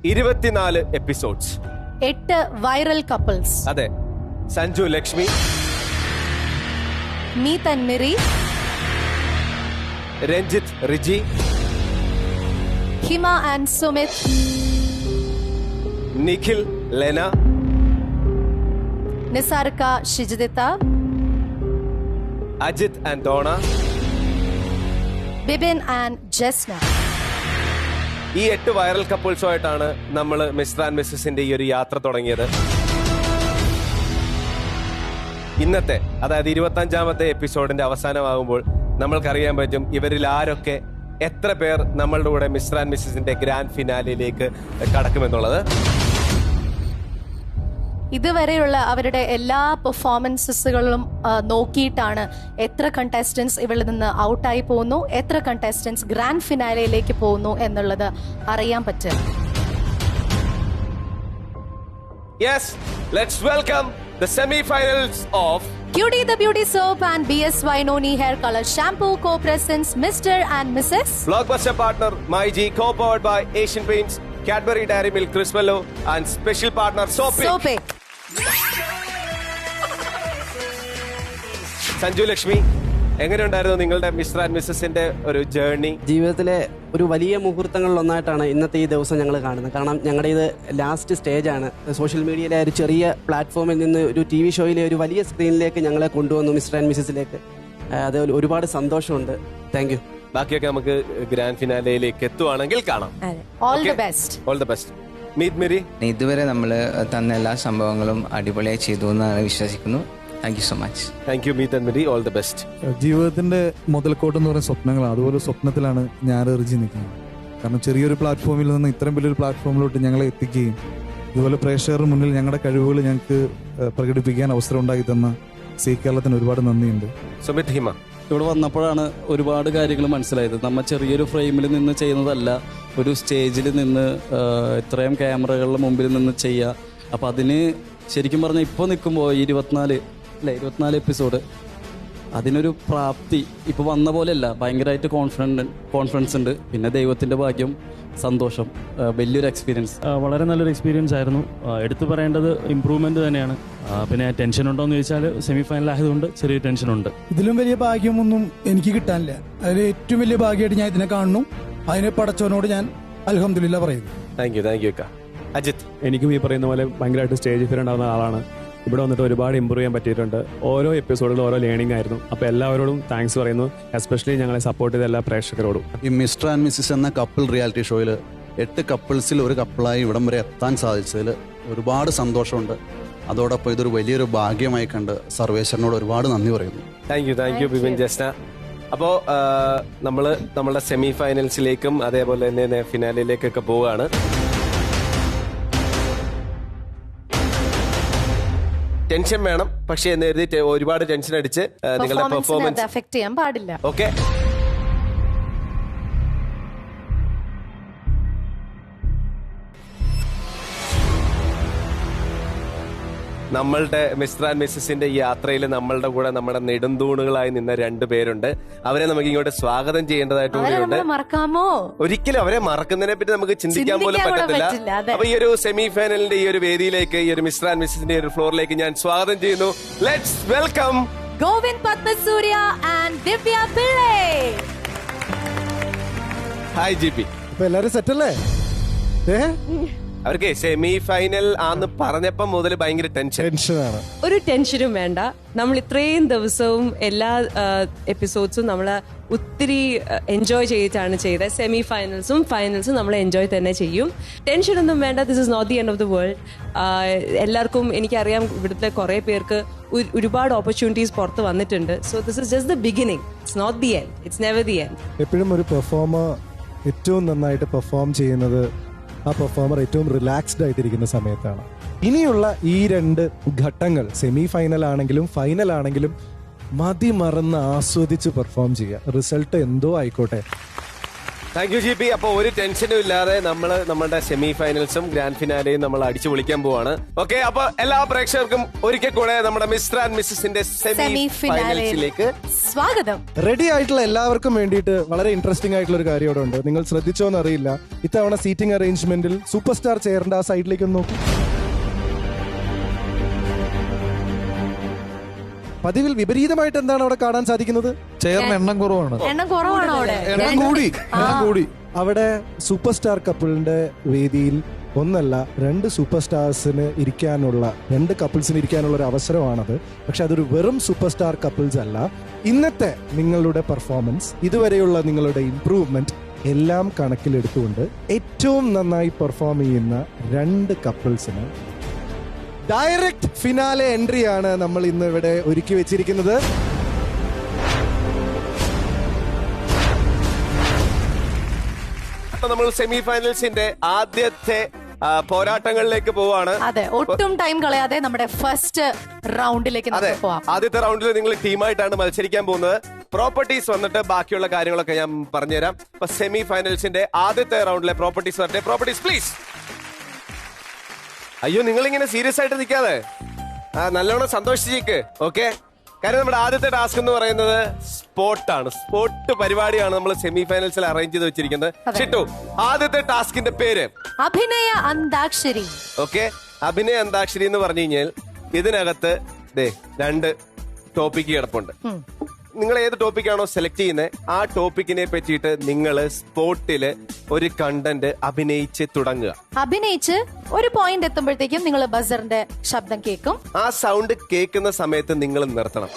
24 episodes, 8 viral couples. അതെ, Sanju Lakshmi, Meet and Miri, Ranjith Riji, Hima and Sumit, Nikhil Lena, നിസാർക്ക ഷിജിദിത്ത, അജിത് ആൻഡ് ഡോണ, ബിബിൻ ആൻഡ് ജസ്ന. ഈ 8 വൈറൽ കപ്പിൾസുമായിട്ടാണ് നമ്മൾ മിസ്റ്റർ ആൻഡ് മിസ്സസിന്റെ ഈ ഒരു യാത്ര തുടങ്ങിയത്. ഇന്നത്തെ, അതായത് 25ാമത്തെ എപ്പിസോഡിന്റെ അവസാനമാകുമ്പോൾ നമ്മൾക്കറിയാൻ പറ്റും ഇവരിൽ ആരൊക്കെ, എത്ര പേർ നമ്മളുടെ കൂടെ മിസ്റ്റർ ആൻഡ് മിസ്സസിന്റെ ഗ്രാൻഡ് ഫിനാലിലേക്ക് കടക്കുമെന്നുള്ളത്. ഇതുവരെയുള്ള അവരുടെ എല്ലാ പെർഫോമൻസുകളും നോക്കിയിട്ടാണ് എത്ര കണ്ടസ്റ്റൻസ് ഇവിടെ നിന്ന് ഔട്ടായി പോകുന്നു, എത്ര കണ്ടസ്റ്റൻസ് ഗ്രാൻഡ് ഫിനാലയിലേക്ക് പോകുന്നു എന്നുള്ളത് അറിയാൻ പറ്റും. Yes, let's welcome the semi-finals of Cutie the Beauty Soap and BSY Noni Hair Color Shampoo co-presents Mr. and Mrs. Blockbuster partner MyG, co-powered by Asian Paints, Cadbury Dairy Milk Criswello and special partner Soapik. Sanju Lakshmi, എങ്ങനെയുണ്ടായിരുന്നു നിങ്ങളുടെ mister and മിസ്സസിന്റെ ഒരു journey? ജീവിതത്തിലെ ഒരു വലിയ മുഹൂർത്തങ്ങളിൽ ഒന്നായിട്ടാണ് ഇന്നത്തെ ഈ ദിവസം ഞങ്ങൾ കാണുന്നത്. കാരണം ഞങ്ങളുടെ ഇത് ലാസ്റ്റ് സ്റ്റേജാണ്. സോഷ്യൽ മീഡിയയിലെ ഒരു ചെറിയ പ്ലാറ്റ്ഫോമിൽ നിന്ന് ഒരു TV ഷോയിലെ ഒരു വലിയ സ്ക്രീനിലേക്ക് ഞങ്ങളെ കൊണ്ടുവന്നു, മിസ്റ്റർ ആൻഡ് മിസ്സസിലേക്ക്. അത് ഒരുപാട് സന്തോഷമുണ്ട്. Thank you. ബാക്കിയൊക്കെ നമുക്ക് ഗ്രാൻഡ് ഫിനാലയിലേക്ക് എത്തുവാണെങ്കിൽ കാണാം. All the best. All the best. Meet Miri, ഇതുവരെ നമ്മൾ തന്ന എല്ലാ സംഭവങ്ങളും അടിപൊളിയായി ചെയ്തു എന്നാണ് വിശ്വസിക്കുന്നു. Thank you so much. Thank you Meet and Miri. All the best. ജീവിതത്തിന്റെ മുതൽക്കോട്ട് എന്ന് പറയുന്ന സ്വപ്നങ്ങളാണ്. അതുപോലെ സ്വപ്നത്തിലാണ് ഞാൻ എറിഞ്ഞു നിൽക്കുന്നത്. കാരണം ചെറിയൊരു പ്ലാറ്റ്ഫോമിൽ നിന്ന് ഇത്രയും വലിയൊരു പ്ലാറ്റ്ഫോമിലോട്ട് ഞങ്ങളെ എത്തിക്കുകയും ഇതുപോലെ പ്രേക്ഷകരുടെ മുന്നിൽ ഞങ്ങളുടെ കഴിവുകൾ ഞങ്ങൾക്ക് പ്രകടിപ്പിക്കാൻ അവസരം ഉണ്ടാക്കി തന്ന സി കേരളത്തിന് ഒരുപാട് നന്ദിയുണ്ട്. സുമിത്, ഹിമ, ഇവിടെ വന്നപ്പോഴാണ് ഒരുപാട് കാര്യങ്ങൾ മനസ്സിലായത്. നമ്മൾ ചെറിയൊരു ഫ്രെയിമിൽ നിന്ന് ചെയ്യുന്നതല്ല, ഒരു സ്റ്റേജിൽ നിന്ന് ഇത്രയും ക്യാമറകളുടെ മുമ്പിൽ നിന്ന് ചെയ്യുക. അപ്പം അതിന് ശരിക്കും പറഞ്ഞാൽ ഇപ്പോൾ നിൽക്കുമ്പോൾ 24 എപ്പിസോഡ്, അതിനൊരു പ്രാപ്തി ഇപ്പോൾ വന്ന പോലെയല്ല. ഭയങ്കരമായിട്ട് കോൺഫിഡൻസ് ഉണ്ട്. പിന്നെ ദൈവത്തിൻ്റെ ഭാഗ്യം, സന്തോഷം, വലിയൊരു എക്സ്പീരിയൻസ്. വളരെ നല്ലൊരു എക്സ്പീരിയൻസ് ആയിരുന്നു. എടുത്തു പറയേണ്ടത് ഇമ്പ്രൂവ്മെന്റ് തന്നെയാണ്. പിന്നെ ടെൻഷൻ ഉണ്ടോ എന്ന് ചോദിച്ചാൽ സെമി ഫൈനൽ ആയതുകൊണ്ട് ചെറിയ ടെൻഷനുണ്ട്. ഇതിലും വലിയ ഭാഗ്യമൊന്നും എനിക്ക് കിട്ടാനില്ല. അതിൽ ഏറ്റവും വലിയ ഭാഗ്യമായിട്ട് ഞാൻ ഇതിനെ കാണുന്നു. അതിനെ പടച്ചവനോട് ഞാൻ അൽഹംദുലില്ലാ പറയുന്നു. Thank you. Thank you. Ajith, എനിക്കും ഈ പറയുന്ന പോലെ ഭയങ്കരമായിട്ട് സ്റ്റേജ് ഫിയർ ഉണ്ടാകുന്ന ആളാണ്. ഇവിടെ വന്നിട്ട് ഒരുപാട് ഇമ്പ്രൂവ് ചെയ്യാൻ പറ്റിയിട്ടുണ്ട്. ഓരോ എപ്പിസോഡിലും ഓരോ ലേണിംഗ് ആയിരുന്നു. അപ്പോൾ എല്ലാവരോടും താങ്ക്സ് പറയുന്നു, എസ്പെഷ്യലി ഞങ്ങളെ സപ്പോർട്ട് ചെയ്ത എല്ലാ പ്രേക്ഷകരോടും. ഈ മിസ്റ്റർ ആൻഡ് മിസ്സിസ് എന്ന കപ്പിൾ റിയാലിറ്റി ഷോയിൽ 8 കപ്പിൾസിൽ ഒരു കപ്പിളായി ഇവിടം വരെ എത്താൻ സാധിച്ചതിൽ ഒരുപാട് സന്തോഷമുണ്ട്. അതോടൊപ്പം ഇതൊരു വലിയൊരു ഭാഗ്യമായി കണ്ട് സർവേശ്വരനോട് ഒരുപാട് നന്ദി പറയുന്നു. Thank you. Thank U Bibin, Jasna. അപ്പോൾ നമ്മളുടെ സെമി ഫൈനൽസിലേക്കും അതേപോലെ തന്നെ ഫിനാലിലേക്കൊക്കെ പോവുകയാണ്. ടെൻഷൻ വേണം, പക്ഷേ എന്ന് കരുതി ഒരുപാട് ടെൻഷൻ അടിച്ച് നിങ്ങളുടെ പെർഫോമൻസ് അഫക്ട് ചെയ്യാൻ പാടില്ല. ഓക്കെ. നമ്മളുടെ മിസ്റ്റർ ആൻഡ് മിസ്സസിന്റെ ഈ യാത്രയിൽ നമ്മളുടെ കൂടെ നമ്മുടെ നെടുന്തൂണുകളായി നിന്ന 2 പേരുണ്ട്. അവരെ നമുക്ക് ഇങ്ങോട്ട് സ്വാഗതം ചെയ്യേണ്ടതായിട്ട് കൂടിയുണ്ട്. മറക്കാമോ? ഒരിക്കലും അവരെ മറക്കുന്നതിനെ പറ്റി നമുക്ക് ചിന്തിക്കാൻ പോലും പറ്റത്തില്ല. അപ്പൊ ഈ ഒരു സെമി ഫൈനലിന്റെ ഈ ഒരു വേദിയിലേക്ക്, ഈ ഒരു മിസ്റ്റർ ആൻഡ് മിസ്സസിന്റെ ഒരു ഫ്ലോറിലേക്ക് ഞാൻ സ്വാഗതം ചെയ്യുന്നു. Let's welcome Govind Padmasurya and Divya Pillai. Hi G P. ഇപ്പൊ എല്ലാരും സെറ്റല്ലേ? അവർക്ക് സെമി ഫൈനൽ ആന്ന് പറഞ്ഞപ്പോ മുതൽ ഭയങ്കര ടെൻഷനാണ്. ഒരു ടെൻഷനും വേണ്ട. നമ്മൾ ഇത്രയും ദിവസവും എല്ലാ എപ്പിസോഡ്സും നമ്മൾ ഒത്തിരി എൻജോയ് ചെയ്തിട്ടാണ് ചെയ്തത്. സെമി ഫൈനൽസും ഫൈനൽസും നമ്മൾ എൻജോയ് തന്നെ ചെയ്യും. ടെൻഷനൊന്നും വേണ്ട. This is not the end of the world. എല്ലാവർക്കും എനിക്കറിയാം, ഇവിടുത്തെ കുറേ പേർക്ക് ഒരുപാട് ഓപ്പർച്യൂണിറ്റീസ് പുറത്ത് വന്നിട്ടുണ്ട്. So this is just the beginning. It's not the end, it's never the end. എപ്പോഴും ഒരു പെർഫോമർ ഏറ്റവും നന്നായിട്ട് പെർഫോം ചെയ്യുന്നത് ആ പെർഫോമർ ഏറ്റവും റിലാക്സ്ഡ് ആയിട്ടിരിക്കുന്ന സമയത്താണ്. ഇനിയുള്ള ഈ 2 ഘട്ടങ്ങൾ, സെമി ഫൈനൽ ആണെങ്കിലും ഫൈനൽ ആണെങ്കിലും, മതി മറന്ന് ആസ്വദിച്ച് പെർഫോം ചെയ്യുക. റിസൾട്ട് എന്തോ ആയിക്കോട്ടെ. Thank you GP. അപ്പൊ ഒരു ടെൻഷനും ഇല്ലാതെ നമ്മുടെ സെമി ഫൈനൽസും ഗ്രാൻഡ് ഫിനാലെയും നമ്മൾ അടിച്ചു പൊളിക്കാൻ പോവാണ്. ഓക്കെ, അപ്പൊ എല്ലാ പ്രേക്ഷകർക്കും ഒരിക്കൽ കൂടെ നമ്മുടെ മിസ്റ്റർ ആൻഡ് മിസ്സസിന്റെ സെമി ഫൈനൽസിലേക്ക് സ്വാഗതം. റെഡി ആയിട്ടുള്ള എല്ലാവർക്കും വേണ്ടിയിട്ട് വളരെ ഇൻട്രസ്റ്റിംഗ് ആയിട്ടുള്ള ഒരു കാര്യം ഇവിടെ ഉണ്ട്. നിങ്ങൾ ശ്രദ്ധിച്ചോന്ന് അറിയില്ല, ഇത്തവണ സീറ്റിംഗ് അറേഞ്ച്മെന്റിൽ സൂപ്പർ സ്റ്റാർ ചെയറിന്റെ ആ സൈഡിലേക്ക് ഒന്ന് നോക്കൂ. പതിവിൽ വിപരീതമായിട്ട് എന്താണ് അവിടെ കാണാൻ സാധിക്കുന്നത്? ചെയറിന് എണ്ണം കുറവാണ്. എണ്ണം കുറവാണോ അവിടെ? എണ്ണം കൂടി. അവിടെ സൂപ്പർ സ്റ്റാർ കപ്പിളിന്റെ വേദിയിൽ ഒന്നല്ല 2 സൂപ്പർ സ്റ്റാർസിന് ഇരിക്കാനുള്ള 2 കപ്പിൾസിന് ഇരിക്കാനുള്ള ഒരു അവസരമാണത്. പക്ഷെ അതൊരു വെറും സൂപ്പർ സ്റ്റാർ കപ്പിൾസ് അല്ല. ഇന്നത്തെ നിങ്ങളുടെ പെർഫോമൻസ്, ഇതുവരെയുള്ള നിങ്ങളുടെ ഇംപ്രൂവ്മെന്റ് എല്ലാം കണക്കിലെടുത്തുകൊണ്ട് ഏറ്റവും നന്നായി പെർഫോം ചെയ്യുന്ന 2 കപ്പിൾസിന് ഡയറക്റ്റ് ഫിനാലെ എൻട്രിയാണ് നമ്മൾ ഇന്ന് ഇവിടെ ഒരുക്കി വെച്ചിരിക്കുന്നത്. നമ്മൾ സെമി ഫൈനൽസിന്റെ ആദ്യത്തെ പോരാട്ടങ്ങളിലേക്ക് പോവാണ്. അതെ, ഒട്ടും ടൈം കളയാതെ നമ്മുടെ ഫസ്റ്റ് റൗണ്ടിലേക്ക് നമുക്ക് പോവാം. ആദ്യത്തെ റൗണ്ടിൽ നിങ്ങൾ ടീമായിട്ടാണ് മത്സരിക്കാൻ പോകുന്നത്. പ്രോപ്പർട്ടീസ് വന്നിട്ട് ബാക്കിയുള്ള കാര്യങ്ങളൊക്കെ ഞാൻ പറഞ്ഞുതരാം. ഇപ്പൊ സെമി ഫൈനൽസിന്റെ ആദ്യത്തെ റൗണ്ടിലെ പ്രോപ്പർട്ടീസ് വരട്ടെ. Properties please. അയ്യോ, നിങ്ങൾ ഇങ്ങനെ സീരിയസ് ആയിട്ട് നിൽക്കാതെ നല്ലോണം സന്തോഷിച്ചേക്ക്. ഓക്കെ, കാര്യം നമ്മുടെ ആദ്യത്തെ ടാസ്ക് എന്ന് പറയുന്നത് സ്പോർട്ടാണ്. സ്പോർട്ട് പരിപാടിയാണ് നമ്മൾ സെമി ഫൈനൽസിൽ അറേഞ്ച് ചെയ്ത് വെച്ചിരിക്കുന്നത്. ചിട്ടു, ആദ്യത്തെ ടാസ്കിന്റെ പേര് അഭിനയ അന്താക്ഷരി. ഓക്കെ, അഭിനയ അന്താക്ഷരി എന്ന് പറഞ്ഞു കഴിഞ്ഞാൽ ഇതിനകത്ത് 2 ടോപ്പിക്ക് കിടപ്പുണ്ട്. നിങ്ങൾ ഏത് ടോപ്പിക്കാണോ സെലക്ട് ചെയ്യുന്നത് ആ ടോപ്പിക്കിനെ പറ്റിയിട്ട് നിങ്ങൾ സ്പോട്ടില് ഒരു കണ്ടന്റ് അഭിനയിച്ച് തുടങ്ങുക. അഭിനയിച്ച് ഒരു പോയിന്റ് എത്തുമ്പോഴത്തേക്കും നിങ്ങൾ ബസറിന്റെ ശബ്ദം കേൾക്കും. ആ സൗണ്ട് കേൾക്കുന്ന സമയത്ത് നിങ്ങൾ നിർത്തണം.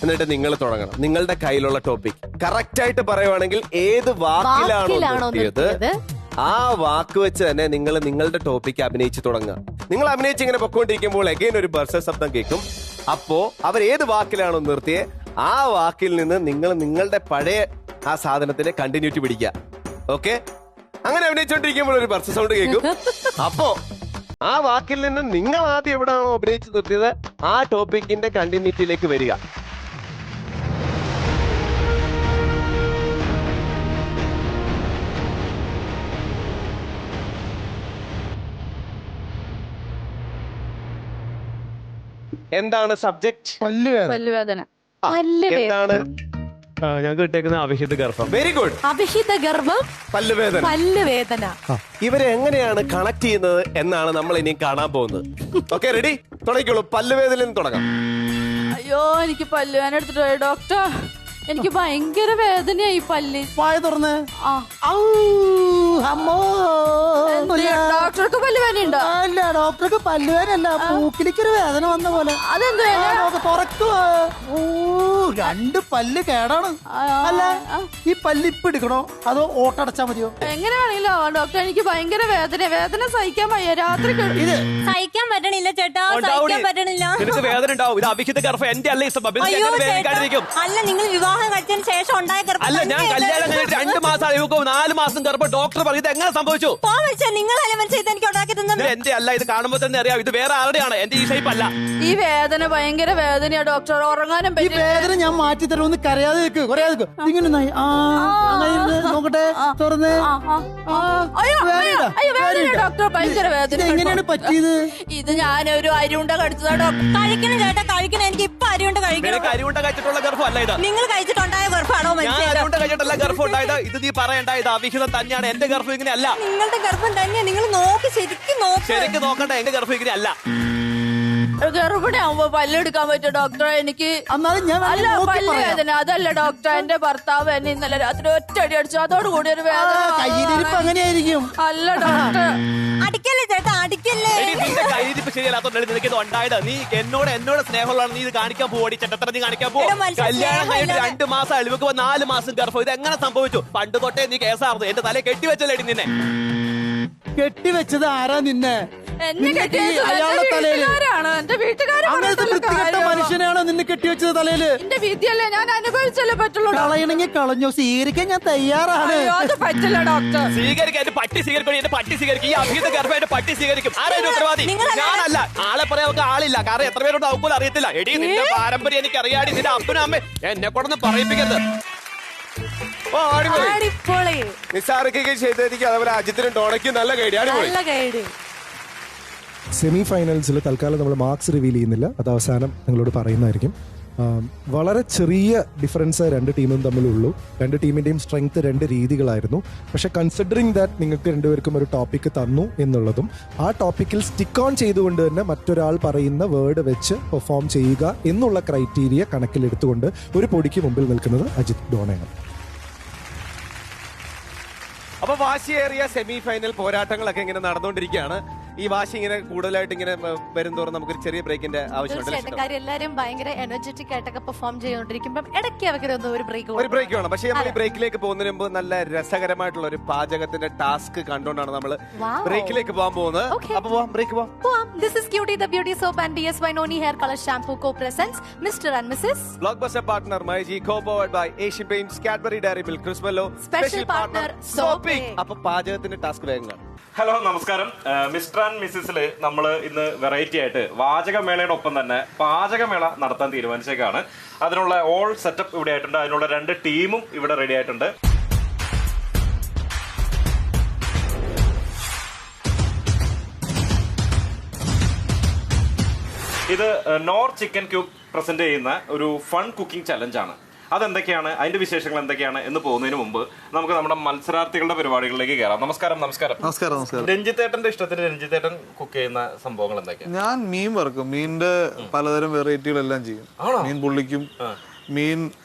എന്നിട്ട് നിങ്ങൾ തുടങ്ങണം. നിങ്ങളുടെ കയ്യിലുള്ള ടോപ്പിക് കറക്റ്റ് ആയിട്ട് പറയുവാണെങ്കിൽ ഏത് വാക്കിലാണോ നിർത്തിയത് ആ വാക്ക് വെച്ച് തന്നെ നിങ്ങൾ നിങ്ങളുടെ ടോപ്പിക്ക് അഭിനയിച്ച് തുടങ്ങുക. നിങ്ങൾ അഭിനയിച്ച് ഇങ്ങനെ പൊക്കോണ്ടിരിക്കുമ്പോൾ അഗൈൻ ഒരു ബർസർ ശബ്ദം കേൾക്കും. അപ്പോ അവർ ഏത് വാക്കിലാണോ നിർത്തിയത് ആ വാക്കിൽ നിന്ന് നിങ്ങൾ നിങ്ങളുടെ പഴയ ആ സാധനത്തിന്റെ കണ്ടിന്യൂറ്റി പിടിക്കുക. ഓക്കെ, അങ്ങനെ അഭിനയിച്ചോണ്ടിരിക്കുമ്പോൾ ഒരു ബർസർ സൗണ്ട് കേൾക്കും. അപ്പോ ആ വാക്കിൽ നിന്ന് നിങ്ങൾ ആദ്യം എവിടെയാണോ അഭിനയിച്ച് നിർത്തിയത് ആ ടോപ്പിക്കിന്റെ കണ്ടിന്യൂറ്റിയിലേക്ക് വരിക. എന്താണ് സബ്ജക്ട്? പല്ലുവേദന. എന്താണ് ഞങ്ങൾക്ക് കിട്ടിയേക്കുന്ന അവിഹിത ഗർഭം. Very good. അഭിഹിത ഗർഭം, പല്ലുവേദന. ഇവരെ എങ്ങനെയാണ് കണക്ട് ചെയ്യുന്നത് എന്നാണ് നമ്മൾ ഇനി കാണാൻ പോകുന്നത്. Okay, ready? തുടങ്ങിക്കോളൂ. പല്ലുവേദനയിൽ നിന്ന് തുടങ്ങാം. അയ്യോ, എനിക്ക് പല്ലുവേദന എടുത്തിട്ട് പോയി ഡോക്ടർ. എനിക്ക് ഭയങ്കര വേദനയായി പല്ല്. വായ തുറന്ന്. ഡോക്ടർക്ക് പല്ലുവേദനയുണ്ടോ? അല്ല, ഡോക്ടർക്ക് പല്ലുവേദനല്ല, മൂക്കിലേക്കൊരു വേദന വന്ന പോലെ. അതെന്താ? തുറക്കുവാ. 2 പല്ല് കേടാണ്. അല്ല, ഈ പല്ല് ഇപ്പൊ എടുക്കണോ അതോ ഓട്ടടച്ചാ മതിയോ? എങ്ങനെയാണെങ്കിലോ ഡോക്ടർ, എനിക്ക് ഭയങ്കര വേദന സഹിക്കാൻ വയ്യ. രാത്രി സഹിക്കാൻ പറ്റണില്ല ചേട്ടാ, സഹിക്കാൻ പറ്റണില്ല. വേദന ഉണ്ടാവും. ഇത് അഭിഹിത ഗർഭം എന്റെ അല്ലേ? അല്ല, നിങ്ങൾ വിവാഹം കഴിച്ചതിന് ശേഷം ഉണ്ടായ ഗർഭം അല്ല. ഞാൻ കല്യാണം കഴിഞ്ഞിട്ട് 2 മാസം അഴിവോ 4 മാസം ഗർഭം. ഡോക്ടർ പറഞ്ഞത് എങ്ങനെ സംഭവിച്ചു? നിങ്ങളല്ലേ മനസ്സിൽ എനിക്ക് ഉണ്ടാക്കി തന്നത്? എന്റെ അല്ല, ഇത് കാണുമ്പോ തന്നെ അറിയാം ഇത് വേറെ ആരുടെയാണ്. എന്റെ ഈ ഷേപ്പ് അല്ല. ഈ വേദന ഭയങ്കര വേദനയാ ഡോക്ടർ. ഉറങ്ങാനും ഈ വേദന ഞാൻ മാറ്റി തരുമെന്ന് കരയാതെ നിൽക്ക്. ഇങ്ങനെ നോക്കട്ടെ, തുറന്ന്. ഡോക്ടർ ഭയങ്കര വേദന. എങ്ങനെയാണ് പറ്റിയത്? ഇത് ഞാനൊരു അരിയുണ്ട കടിച്ചതാ ഡോക്ടർ. കഴിക്കണം ചേട്ടാ, കഴിക്കണം. എനിക്ക് ഇപ്പൊ അരിയുണ്ട കഴിക്കണം. അരിയുണ്ട കഴിച്ചിട്ടുള്ള ഗർഭം അല്ല ഇത്. നിങ്ങൾ കഴിച്ചിട്ടുണ്ടായ ഗർഭമാണോ? ഞാൻ അരിയുണ്ട കഴിച്ചിട്ടല്ല ഗർഭം ഉണ്ടായത്. ഇത് നീ പറയണ്ട, ഇത് അവിഹിതം തന്നെയാണ്. എന്റെ ഗർഭം ഇങ്ങനെ അല്ല. നിങ്ങളുടെ ഗർഭം തന്നെയാ. നിങ്ങൾ നോക്ക്, ശരിക്കും നോക്ക്. ശരിക്കും നോക്കണ്ട, എന്റെ ഗർഭം ഇങ്ങനെ അല്ല. ഗർഭിണിയാവുമ്പോ പല്ലെടുക്കാൻ പറ്റും ഡോക്ടർ? എനിക്ക് അല്ല പല്ലുവേദന. അതല്ല ഡോക്ടർ, എന്റെ ഭർത്താവ് എന്നെ ഇന്നലെ രാത്രി ഒറ്റയടി അടിച്ചു. അതോടുകൂടി ഒരു വേദന. അങ്ങനെയായിരിക്കും. അല്ല ഡോക്ടർ, അടിക്കല്ലേ ചേട്ടാ, അടിക്കല്ലേ. നിന്റെ കൈയിരിപ്പ് ശരിയല്ലാത്തോണ്ടാണ് നിനക്ക് ഇത് ഉണ്ടായത്. നീ എന്നോട് സ്നേഹമുള്ളതാണ്. നീ ഇത് കാണിക്കാൻ പോടി ചെട്ടത്തറ. നീ കാണിക്കാൻ പോകും. കല്യാണം കഴിഞ്ഞിട്ട് 2 മാസം അഴിവെക്കുമ്പോ 4 മാസം ഗർഭം. ഇത് എങ്ങനെ സംഭവിച്ചു? പണ്ട് തൊട്ടേ നീ കേസായിരുന്നു. എന്റെ തലയെ കെട്ടിവെച്ചല്ലേടി നിന്നെ. കെട്ടിവെച്ചത് ആരാ നിന്നെ? എന്നെ വീട്ടുകാരാണ്. എന്റെ വീട്ടുകാരാണ്. മനുഷ്യനാണോ നിന്നെ കെട്ടിവെച്ചത് തലയില്? എന്റെ വിധിയല്ലേ, ഞാൻ അനുഭവിച്ചല്ലേ പറ്റുള്ളൂ. കളയണമെങ്കിൽ കളഞ്ഞോ, സ്വീകരിക്കാൻ ഞാൻ തയ്യാറാണ്. അത് പറ്റില്ല ഡോക്ടർ. സ്വീകരിക്കാൻ എന്റെ പട്ടി സ്വീകരിക്കും. എന്റെ പട്ടി സ്വീകരിക്കും. ഈ അഭിഹിത ഗർഭം എന്റെ പട്ടി സ്വീകരിക്കും. ആരാണ് ഉത്തരവാദി? ഞാനല്ല. ആളെ പറയാൻ നമുക്ക് ആളില്ല. കാരണം എത്ര പേരോട് അവർക്ക് അറിയത്തില്ല. എടി, നിന്റെ പാരമ്പര്യം എനിക്ക് അറിയാടി. നിന്റെ അപ്പനും അമ്മ എന്നെ കൊണ്ടൊന്നും പറയിപ്പിക്കരുത്. അടിപൊളി. നിസാർക്കൊക്കെ ചെയ്തിരിക്കും, അതുപോലെ അജിത്തിനും ടോണയ്ക്കും നല്ല ഗൈഡ്. അടിപൊളി. നല്ല ഗൈഡ്. സെമി ഫൈനൽസിൽ തൽക്കാലം നമ്മൾ മാർക്സ് റിവീൽ ചെയ്യുന്നില്ല, അത് അവസാനം നിങ്ങളോട് പറയുന്നതായിരിക്കും. വളരെ ചെറിയ ഡിഫറൻസ് രണ്ട് ടീമും തമ്മിലുള്ളൂ. രണ്ട് ടീമിൻ്റെയും സ്ട്രെങ്ത് രണ്ട് രീതികളായിരുന്നു. പക്ഷെ കൺസിഡറിങ് ദാറ്റ് നിങ്ങൾക്ക് രണ്ടുപേർക്കും ഒരു ടോപ്പിക്ക് തന്നു എന്നുള്ളതും ആ ടോപ്പിക്കിൽ സ്റ്റിക്ക് ഓൺ ചെയ്തുകൊണ്ട് തന്നെ മറ്റൊരാൾ പറയുന്ന വേർഡ് വെച്ച് പെർഫോം ചെയ്യുക എന്നുള്ള ക്രൈറ്റീരിയ കണക്കിലെടുത്തുകൊണ്ട് ഒരു പൊടിക്ക് മുമ്പിൽ നിൽക്കുന്നത് അജിത് ഡോണയാണ്. അപ്പൊ വാശിയേറിയ സെമി ഫൈനൽ പോരാട്ടങ്ങളൊക്കെ ഇങ്ങനെ നടന്നുകൊണ്ടിരിക്കുകയാണ്. ഈ വാശി ഇങ്ങനെ കൂടുതലായിട്ട് ഇങ്ങനെ വരുന്തോറും നമുക്കൊരു ചെറിയ ബ്രേക്കിന്റെ ആവശ്യമുണ്ട്. തീർച്ചയായിട്ടും. കാര്യം എല്ലാവരും ഭയങ്കര എനർജറ്റിക് ആയിട്ടൊക്കെ പെർഫോം ചെയ്തുകൊണ്ടിരിക്കുമ്പോൾ ഇടയ്ക്ക് അവർക്കൊന്നും ഒരു ബ്രേക്ക് വേണം. പക്ഷേ നമ്മൾ ഈ ബ്രേക്കിലേക്ക് പോകുന്നതിന് മുമ്പ് നല്ല രസകരമായിട്ടുള്ള ഒരു പാചകത്തിന്റെ ടാസ്ക് കണ്ടുകൊണ്ടാണ് നമ്മൾ ബ്രേക്കിലേക്ക് പോകാൻ പോകുന്നത്. അപ്പൊ പോവാം, ബ്രേക്ക് പോവാം. This is Cutie the Beauty Soap and BSY Noni Hair Color Shampoo co-presents Mr. and Mrs. Blockbuster partner Maiji, co-powered by Asian Paints, Cadbury Dairy Milk, Crismello, Special partner Soapy. അപ്പൊ പാചകത്തിന്റെ task വേഗം കാണാം. Hello, നമസ്കാരം. Mister and മിസ്സിസിൽ നമ്മൾ ഇന്ന് variety ആയിട്ട് വാചകമേളയുടെ ഒപ്പം തന്നെ പാചകമേള നടത്താൻ തീരുമാനിച്ചേക്കാണ്. അതിനുള്ള ഓൾ സെറ്റപ്പ് ഇവിടെ ആയിട്ടുണ്ട്. അതിനുള്ള 2 ടീമും ഇവിടെ റെഡി ആയിട്ടുണ്ട്. ഇത് നോർ ചിക്കൻ ക്യൂബ് പ്രസന്റ് ചെയ്യുന്ന ഒരു ഫൺ കുക്കിംഗ് ചലഞ്ചാണ്. അതെന്തൊക്കെയാണ്, അതിന്റെ വിശേഷങ്ങൾ എന്തൊക്കെയാണ് എന്ന് പോകുന്നതിന് മുമ്പ് നമുക്ക് നമ്മുടെ മത്സരാർത്ഥികളുടെ പരിപാടികളിലേക്ക് കയറാം. നമസ്കാരം. രഞ്ജിത്തേട്ടന്റെ ഇഷ്ടത്തിന് രഞ്ജിത്തേട്ടൻ കുക്ക് ചെയ്യുന്ന സംഭവങ്ങൾ എന്തൊക്കെയാണ്? ഞാൻ മീൻ വറക്കും. മീനിന്റെ പലതരം വെറൈറ്റികളെല്ലാം ചെയ്യും. മീൻ പൊള്ളിക്കും, മീൻ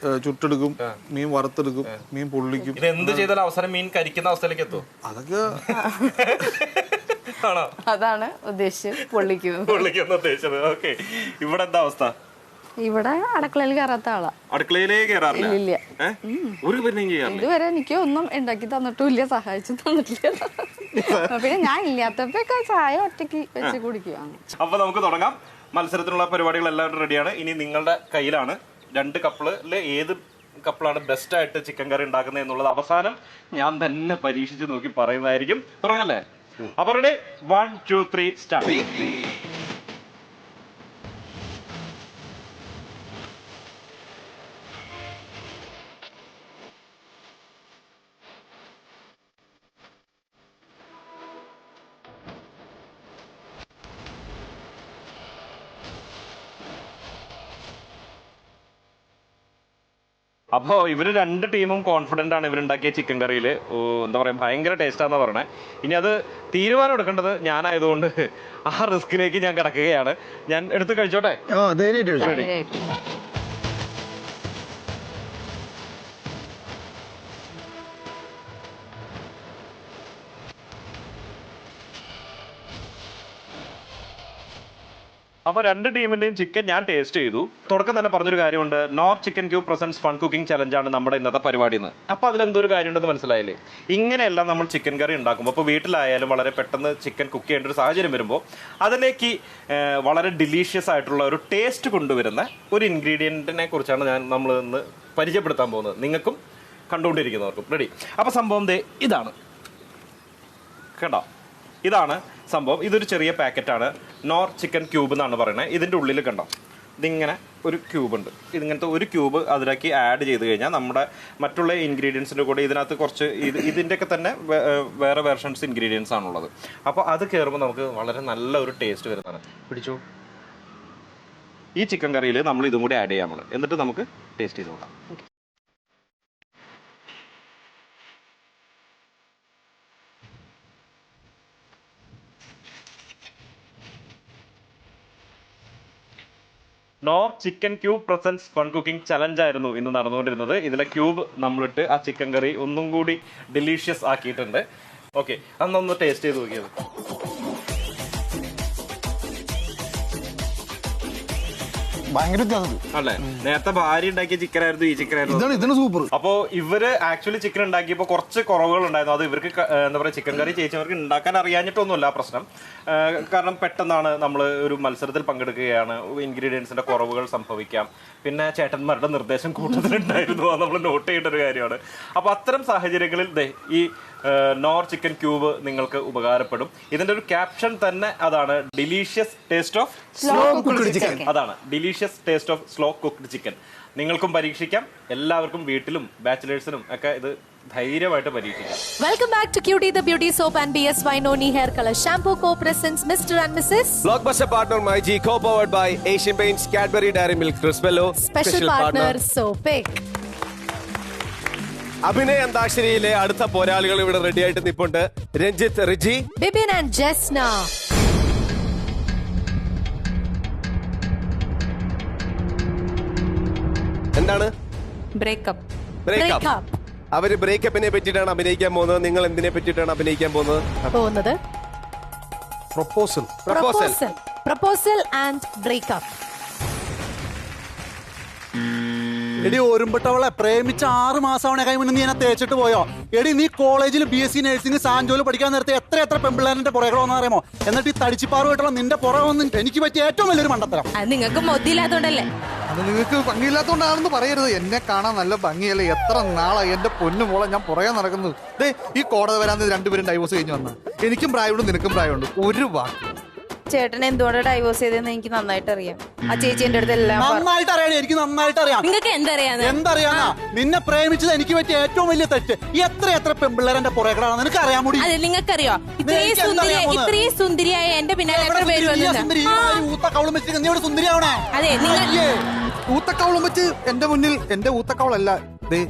ചുട്ടെടുക്കും, മീൻ വറുത്തെടുക്കും, മീൻ പൊള്ളിക്കും. ഇത് എന്ത് ചെയ്താലും അവസാനം മീൻ കരിക്കുന്ന അവസ്ഥയിലേക്ക് എത്തും. അതൊക്കെ ആണോ? അതാണ് ഉദ്ദേശിച്ചത്, പൊള്ളിക്കുന്ന ഉദ്ദേശിച്ചത്. ഓക്കെ, ഇവിടെ എന്താ അവസ്ഥ? ഇവിടെ അടുക്കളയിൽ കയറാത്ത ആളാ. അടുക്കളയിലേക്ക് കയറാറില്ല? ഒരു ഇതുവരെ എനിക്ക് ഒന്നും ഉണ്ടാക്കി തന്നിട്ടില്ല, സഹായിച്ചു തന്നിട്ടില്ല. പിന്നെ ഞാൻ ഇല്ലാത്തപ്പോഴൊക്കെ ചായ ഒറ്റയ്ക്ക് വെച്ച് കുടിക്കുകയാണ്. അപ്പൊ നമുക്ക് തുടങ്ങാം. മത്സരത്തിനുള്ള പരിപാടികൾ എല്ലാവരും റെഡിയാണ്. ഇനി നിങ്ങളുടെ കയ്യിലാണ് 2 കപ്പിളില് ഏത് കപ്പിളാണ് ബെസ്റ്റ് ആയിട്ട് ചിക്കൻ കറി ഉണ്ടാക്കുന്നത് എന്നുള്ളത് അവസാനം ഞാൻ തന്നെ പരീക്ഷിച്ച് നോക്കി പറയുന്നതായിരിക്കും. തുടങ്ങല്ലേ? അപ്പൊ റെഡി? 1 2 3 സ്റ്റാർട്ട്. അപ്പോൾ ഇവര് 2 ടീമും കോൺഫിഡന്റ് ആണ് ഇവരുണ്ടാക്കിയ ചിക്കൻ കറിയിൽ. എന്താ പറയാ, ഭയങ്കര ടേസ്റ്റാന്നാ പറയണേ. ഇനി അത് തീരുമാനം എടുക്കേണ്ടത് ഞാനായതുകൊണ്ട് ആ റിസ്കിലേക്ക് ഞാൻ കിടക്കുകയാണ്. ഞാൻ എടുത്ത് കഴിച്ചോട്ടെ? അപ്പോൾ 2 ടീമിന്റെയും ചിക്കൻ ഞാൻ ടേസ്റ്റ് ചെയ്തു. തുടക്കം തന്നെ പറഞ്ഞൊരു കാര്യമുണ്ട്, Knorr chicken cube presents fun cooking ചലഞ്ചാണ് നമ്മുടെ ഇന്നത്തെ പരിപാടി എന്ന്. അപ്പോൾ അതിലെന്തൊരു കാര്യമുണ്ടെന്ന് മനസ്സിലായില്ലേ? ഇങ്ങനെയെല്ലാം നമ്മൾ ചിക്കൻ കറി ഉണ്ടാക്കുമ്പോൾ, ഇപ്പോൾ വീട്ടിലായാലും വളരെ പെട്ടെന്ന് ചിക്കൻ കുക്ക് ചെയ്യേണ്ട ഒരു സാഹചര്യം വരുമ്പോൾ അതിലേക്ക് വളരെ ഡിലീഷ്യസ് ആയിട്ടുള്ള ഒരു ടേസ്റ്റ് കൊണ്ടുവരുന്ന ഒരു ഇൻഗ്രീഡിയൻറ്റിനെ കുറിച്ചാണ് നമ്മൾ ഇന്ന് പരിചയപ്പെടുത്താൻ പോകുന്നത്, നിങ്ങൾക്കും കണ്ടുകൊണ്ടിരിക്കുന്നവർക്കും. റെഡി? അപ്പോൾ സംഭവം ഇതാണ് കേട്ടോ. ഇതാണ് സംഭവം. ഇതൊരു ചെറിയ പാക്കറ്റാണ്. നോർ ചിക്കൻ ക്യൂബ് എന്നാണ് പറയുന്നത്. ഇതിൻ്റെ ഉള്ളിൽ കണ്ടോ, ഇതിങ്ങനെ ഒരു ക്യൂബ് ഉണ്ട്. ഇതിങ്ങനത്തെ ഒരു ക്യൂബ് അതിലേക്ക് ആഡ് ചെയ്ത് കഴിഞ്ഞാൽ നമ്മുടെ മറ്റുള്ള ഇൻഗ്രീഡിയൻസിൻ്റെ കൂടെ ഇതിനകത്ത് കുറച്ച് ഇതിൻ്റെയൊക്കെ തന്നെ വേറെ വേർഷൻസ് ഇൻഗ്രീഡിയൻസ് ആണുള്ളത്. അപ്പോൾ അത് കയറുമ്പോൾ നമുക്ക് വളരെ നല്ല ഒരു ടേസ്റ്റ് വരുന്നതാണ്. പിടിച്ചു. ഈ ചിക്കൻ കറിയിൽ നമ്മൾ ഇതും കൂടി ആഡ് ചെയ്യാം. എന്നിട്ട് നമുക്ക് ടേസ്റ്റ് ചെയ്ത് നോക്കാം. Knorr chicken cube presents fun cooking challenge ആയിരുന്നു ഇന്ന് നടന്നുകൊണ്ടിരുന്നത്. ഇതിലെ ക്യൂബ് നമ്മളിട്ട് ആ ചിക്കൻ കറി ഒന്നും കൂടി ഡെലീഷ്യസ് ആക്കിയിട്ടുണ്ട്. ഓക്കെ, അന്നൊന്ന് ടേസ്റ്റ് ചെയ്ത് നോക്കിയത്. ഭയങ്കര അല്ലേ? നേരത്തെ ഭാര്യ ഉണ്ടാക്കിയ ചിക്കൻ ആയിരുന്നു, ഈ ചിക്കൻ ആയിരുന്നു സൂപ്പർ. അപ്പോ ഇവര് ആക്ച്വലി ചിക്കൻ ഉണ്ടാക്കിയപ്പോ കുറച്ച് കുറവുകൾ ഉണ്ടായിരുന്നു. അത് ഇവർക്ക് എന്താ പറയാ, ചിക്കൻ കറി ചേച്ചിവർക്ക് ഉണ്ടാക്കാൻ അറിയാഞ്ഞിട്ടൊന്നുമില്ല പ്രശ്നം. കാരണം പെട്ടെന്നാണ് നമ്മൾ ഒരു മത്സരത്തിൽ പങ്കെടുക്കുകയാണ്, ഇൻഗ്രീഡിയൻസിന്റെ കുറവുകൾ സംഭവിക്കാം. പിന്നെ ചേട്ടന്മാരുടെ നിർദ്ദേശം കൂടുതലുണ്ടായിരുന്നു, അത് നമ്മൾ നോട്ട് ചെയ്യേണ്ട ഒരു കാര്യമാണ്. അപ്പൊ അത്തരം സാഹചര്യങ്ങളിൽ ഈ നോർ ചിക്കൻ ക്യൂബ് നിങ്ങൾക്ക് ഉപകാരപ്പെടും. ഇതിന്റെ ഒരു ക്യാപ്ഷൻ തന്നെ അതാണ്, delicious taste of slow cooked chicken. അതാണ് delicious taste of slow cooked chicken. നിങ്ങൾക്കും പരീക്ഷിക്കാം, എല്ലാവർക്കും വീട്ടിലും ബാച്ചിലേഴ്സിനും ഒക്കെ ഇത് ധൈര്യമായിട്ട് പരീക്ഷിക്കാം. Welcome back to cutie the beauty soap and BSY noni hair colour shampoo co presents mister and missus. Blockbuster partner myG, co powered by Asian Paints, Cadbury Dairy Milk, Crispello. Special partner Sopic. അഭിനയ അന്താക്ഷരിയിലെ അടുത്ത പോരാളികൾ ഇവിടെ ready ആയിട്ട് നിൽപ്പുണ്ട്. Ranjith, Riji, Bibin and Jasna. എന്താണ് breakup? Breakup. അവര് ബ്രേക്കപ്പിനെ പറ്റിയിട്ടാണ് അഭിനയിക്കാൻ പോകുന്നത്. നിങ്ങൾ എന്തിനെ പറ്റിയിട്ടാണ് അഭിനയിക്കാൻ പോകുന്നത്? Proposal and breakup. എടി ഒരുമ്പട്ടവളെ പ്രേമിച്ച 6 മാസമാണ് മുന്നേ നീ എന്നെ തേച്ചിട്ട് പോയോ? എടി നീ കോളേജിൽ BSc നഴ്സിംഗ് സാൻജോയിൽ പഠിക്കാൻ നേരത്തെ എത്ര പെൺപിള്ളേരുടെ പുറകെ വന്നു അറിയാമോ? എന്നിട്ട് ഈ തടിച്ചിപ്പാറുമായിട്ടുള്ള നിന്റെ പുറകെ വന്ന് എനിക്ക് പറ്റിയ ഏറ്റവും വലിയൊരു മണ്ടത്തരം. നിങ്ങൾക്ക് മൊദ്ദില്ലാത്തോണ്ടല്ലേ? അത് നിങ്ങൾക്ക് ഭംഗിയില്ലാത്തോണ്ടാണെന്ന് പറയരുത്. എന്നെ കാണാൻ നല്ല ഭംഗിയല്ലേ? എത്ര നാളായി എന്റെ പൊന്നു മോളെ ഞാൻ പുറകെ നടക്കുന്നത്. ഈ കോടതി വരാൻ രണ്ടുപേരും ഡൈവോഴ്സ് കഴിഞ്ഞ് വന്ന. എനിക്കും പ്രായമുണ്ട്, നിനക്കും പ്രായമുണ്ട്. ഒരു വാക്ക് ചേട്ടൻ എന്തുകൊണ്ട് ഡൈവോഴ്സ് ചെയ്തെന്ന് എനിക്ക് നന്നായിട്ട് അറിയാം. ആ ചേച്ചി എന്റെ അടുത്ത് എല്ലാം നന്നായിട്ട് അറിയാം. എനിക്ക് നന്നായിട്ട് അറിയാം. നിങ്ങൾക്ക് എന്തറിയാനാ? നിന്നെ പ്രേമിച്ചത് എനിക്ക് പറ്റിയ ഏറ്റവും വലിയ തെറ്റ്. എത്ര പെൺപിള്ളേർ എന്റെ പുറകെടാണ് നിനക്ക് അറിയാൻ കൂടി. നിങ്ങൾക്കറിയോ ഇത്രയും സുന്ദരിയായ എന്റെ പിന്നാലെ ഊത്തക്കവളും വെച്ച് നീ ഇവിടെ സുന്ദരിയാവണേ? അതെ, ഊത്തക്കവളും വെച്ച് എന്റെ മുന്നിൽ എന്റെ ഊത്തക്കവളല്ല.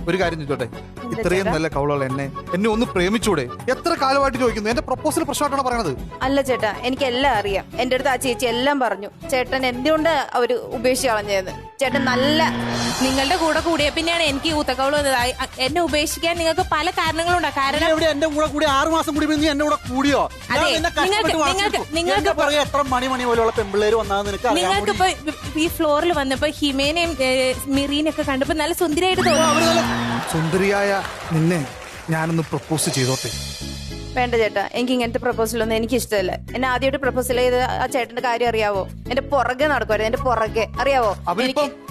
ഒരു കാര്യം ചോദിച്ചോട്ടെ, ഇത്രയും നല്ല കവളുകൾ എന്നെ ഒന്ന് പ്രേമിച്ചൂടെ? എത്ര കാലമായിട്ട് ചോദിക്കുന്നു. എന്റെ പ്രപ്പോസൽ പ്രശ്നമായിട്ടാണ് പറയണത്. അല്ല ചേട്ടാ, എനിക്ക് എല്ലാം അറിയാം. എന്റെ അടുത്ത് ആ ചേച്ചി എല്ലാം പറഞ്ഞു. ചേട്ടൻ എന്തുകൊണ്ട് അവര് ഉപേക്ഷിച്ച് കളഞ്ഞതെന്ന്. ചേട്ടൻ നല്ല നിങ്ങളുടെ കൂടെ കൂടിയ പിന്നെയാണ് എനിക്ക് ഊത്തക്കവള് വന്നത്. എന്നെ ഉപേക്ഷിക്കാൻ നിങ്ങൾക്ക് പല കാരണങ്ങളുണ്ട്. കാരണം എന്റെ കൂടെ കൂടി 6 മാസം കൂടി നീ എന്നെ കൂടെ കൂടിയോ? നിങ്ങൾക്ക് എത്ര മണി പോലെയുള്ള പെൺപിള്ളേര് വന്നാൽ നിങ്ങൾക്ക് ഇപ്പൊ ഈ ഫ്ലോറിൽ വന്നപ്പോ ഹിമേനെയും മിറീനൊക്കെ കണ്ടപ്പോ നല്ല സുന്ദരിയായിട്ട് തോന്നുന്നു. സുന്ദരിയായ നിന്നെ ഞാനൊന്ന് പ്രപ്പോസ് ചെയ്തോട്ടെ? വേണ്ട ചേട്ടാ, എനിക്ക് ഇങ്ങനത്തെ പ്രപ്പോസലൊന്നും എനിക്ക് ഇഷ്ടമല്ല. എന്നെ ആദ്യമായിട്ട് പ്രപ്പോസൽ ചെയ്ത് ആ ചേട്ടന്റെ കാര്യം അറിയാവോ? എന്റെ പുറകെ നടക്കുമായിരുന്നു, എന്റെ പുറകെ അറിയാവോ?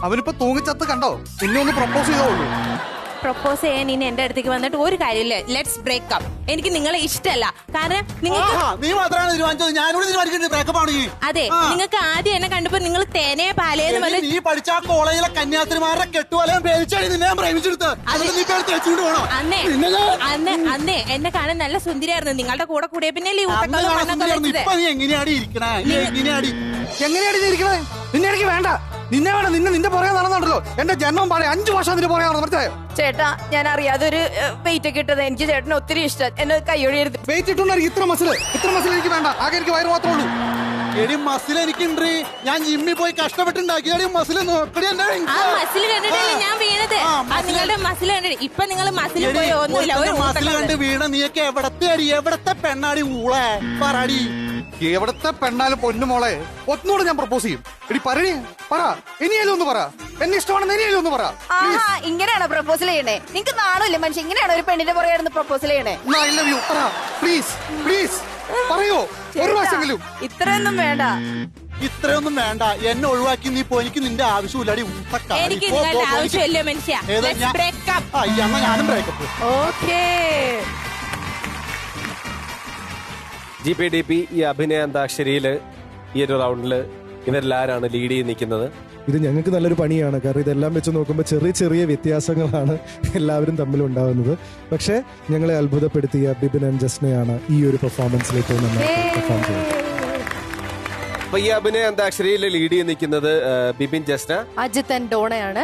അവനിപ്പോ തൂങ്ങിച്ചത്ത് കണ്ടോ? പിന്നെ ഒന്ന് പ്രപ്പോസ് ചെയ്തോളൂ. പ്രപ്പോസ് ചെയ്യാൻ ഇനി എന്റെ അടുത്തേക്ക് വന്നിട്ട് ഒരു കാര്യമില്ല. Let's breakup. എനിക്ക് നിങ്ങളെ ഇഷ്ടമല്ല. കാരണം അതെ, നിങ്ങൾക്ക് ആദ്യം എന്നെ കണ്ടപ്പോ നിങ്ങൾ തേനേ പാലേന്ന് പറഞ്ഞ നീ പഠിച്ച കോളേജിലെ കന്യാസ്ത്രീമാരുടെ കെട്ടുവലയം അന്നേ എന്നെ കാണാൻ നല്ല സുന്ദരിയായിരുന്നു. നിങ്ങളുടെ കൂടെ കൂടിയ പിന്നെ എങ്ങനെയാടി ഇരിക്കണേ? നിന്നെ എനിക്ക് വേണ്ട. നിന്നെ വേണം. നിന്റെ പുറകെ നടന്നുണ്ടല്ലോ. എന്റെ ജന്മം പാടെ 5 വർഷം അതിന്റെ പുറകെ മനസ്സിലായോ? ചേട്ടാ, ഞാൻ അറിയാതെ ഒരു വെയിറ്റ് ഒക്കെ ഇട്ടത്. എനിക്ക് ചേട്ടന് ഒത്തിരി ഇഷ്ടം. എന്നെ കൈയൊഴിയരുത്. വെയിറ്റ് ഇട്ടുണ്ടായിരിക്കും. ഇത്ര മസിൽ എനിക്ക് വേണ്ട. ആകെ എനിക്ക് വയറ് മാത്രമേ ഉള്ളൂ. എടി മസിൽ എനിക്കുണ്ട്. ഞാൻ ജിമ്മിൽ പോയി കഷ്ടപ്പെട്ടുണ്ടാക്കി മസിൽ നോക്കടി. ഞാൻ വീണത് നിങ്ങളുടെ മസിൽ കണ്ടിട്ട് ഇപ്പൊ നിങ്ങൾ മസിൽ പോയി മസിൽ കണ്ട് വീണ നീയൊക്കെ എവിടത്തെ പെണ്ണാടി ഊളെ പറടി. എവിടത്തെ പെണ്ണാലും പൊന്നുമോളെ ഒന്നുകൂടെ ഞാൻ പ്രപ്പോസ് ചെയ്യും. എടി പറ, ഇനിയാലും ഒന്ന് പറ. എന്നെ ഇഷ്ടമാണെന്ന് ഇനിയാലും ഒന്ന് പറ. ഇങ്ങനെയാണോ പ്രപ്പോസൽ ചെയ്യണേ? നിങ്ങക്ക് നാണമില്ല മനുഷ്യൻ? ഇങ്ങനെയാണോ ഒരു പെണ്ണിന്റെ പുറകെ പ്രപ്പോസൽ ചെയ്യണേ? പ്ലീസ് പറയോ ഒരു പ്രാവശ്യമെങ്കിലും. ഇത്രയൊന്നും വേണ്ട. ഇത്രയൊന്നും വേണ്ട. എന്നെ ഒഴിവാക്കി നീ പോ. എനിക്ക് നിന്റെ ആവശ്യമില്ലാടി. ഞാനും ബ്രേക്കപ്പ്. GPDP ഈ അഭിനയ അന്താക്ഷരിയില് ഈ ഒരു റൗണ്ടില് ഇവരെല്ലാരാണ് ലീഡ് ചെയ്ത് നിൽക്കുന്നത്. ഇത് ഞങ്ങൾക്ക് നല്ലൊരു പണിയാണ്. കാരണം ഇതെല്ലാം വെച്ച് നോക്കുമ്പോൾ ചെറിയ വ്യത്യാസങ്ങളാണ് എല്ലാവരും തമ്മിൽ ഉണ്ടാകുന്നത്. പക്ഷേ ഞങ്ങളെ അത്ഭുതപ്പെടുത്തിയ ബിബിൻ ആൻഡ് ജസ്നയാണ് ഈ ഒരു പെർഫോമൻസിലേക്ക് പെർഫോം ചെയ്തത്. അപ്പൊ ഈ അഭിനയ അന്താക്ഷരിയിൽ ലീഡ് ചെയ്ത് നിൽക്കുന്നത് ബിബിൻ, ജസ്ന, അജിത്ത് ആൻഡ് ഡോണയാണ്.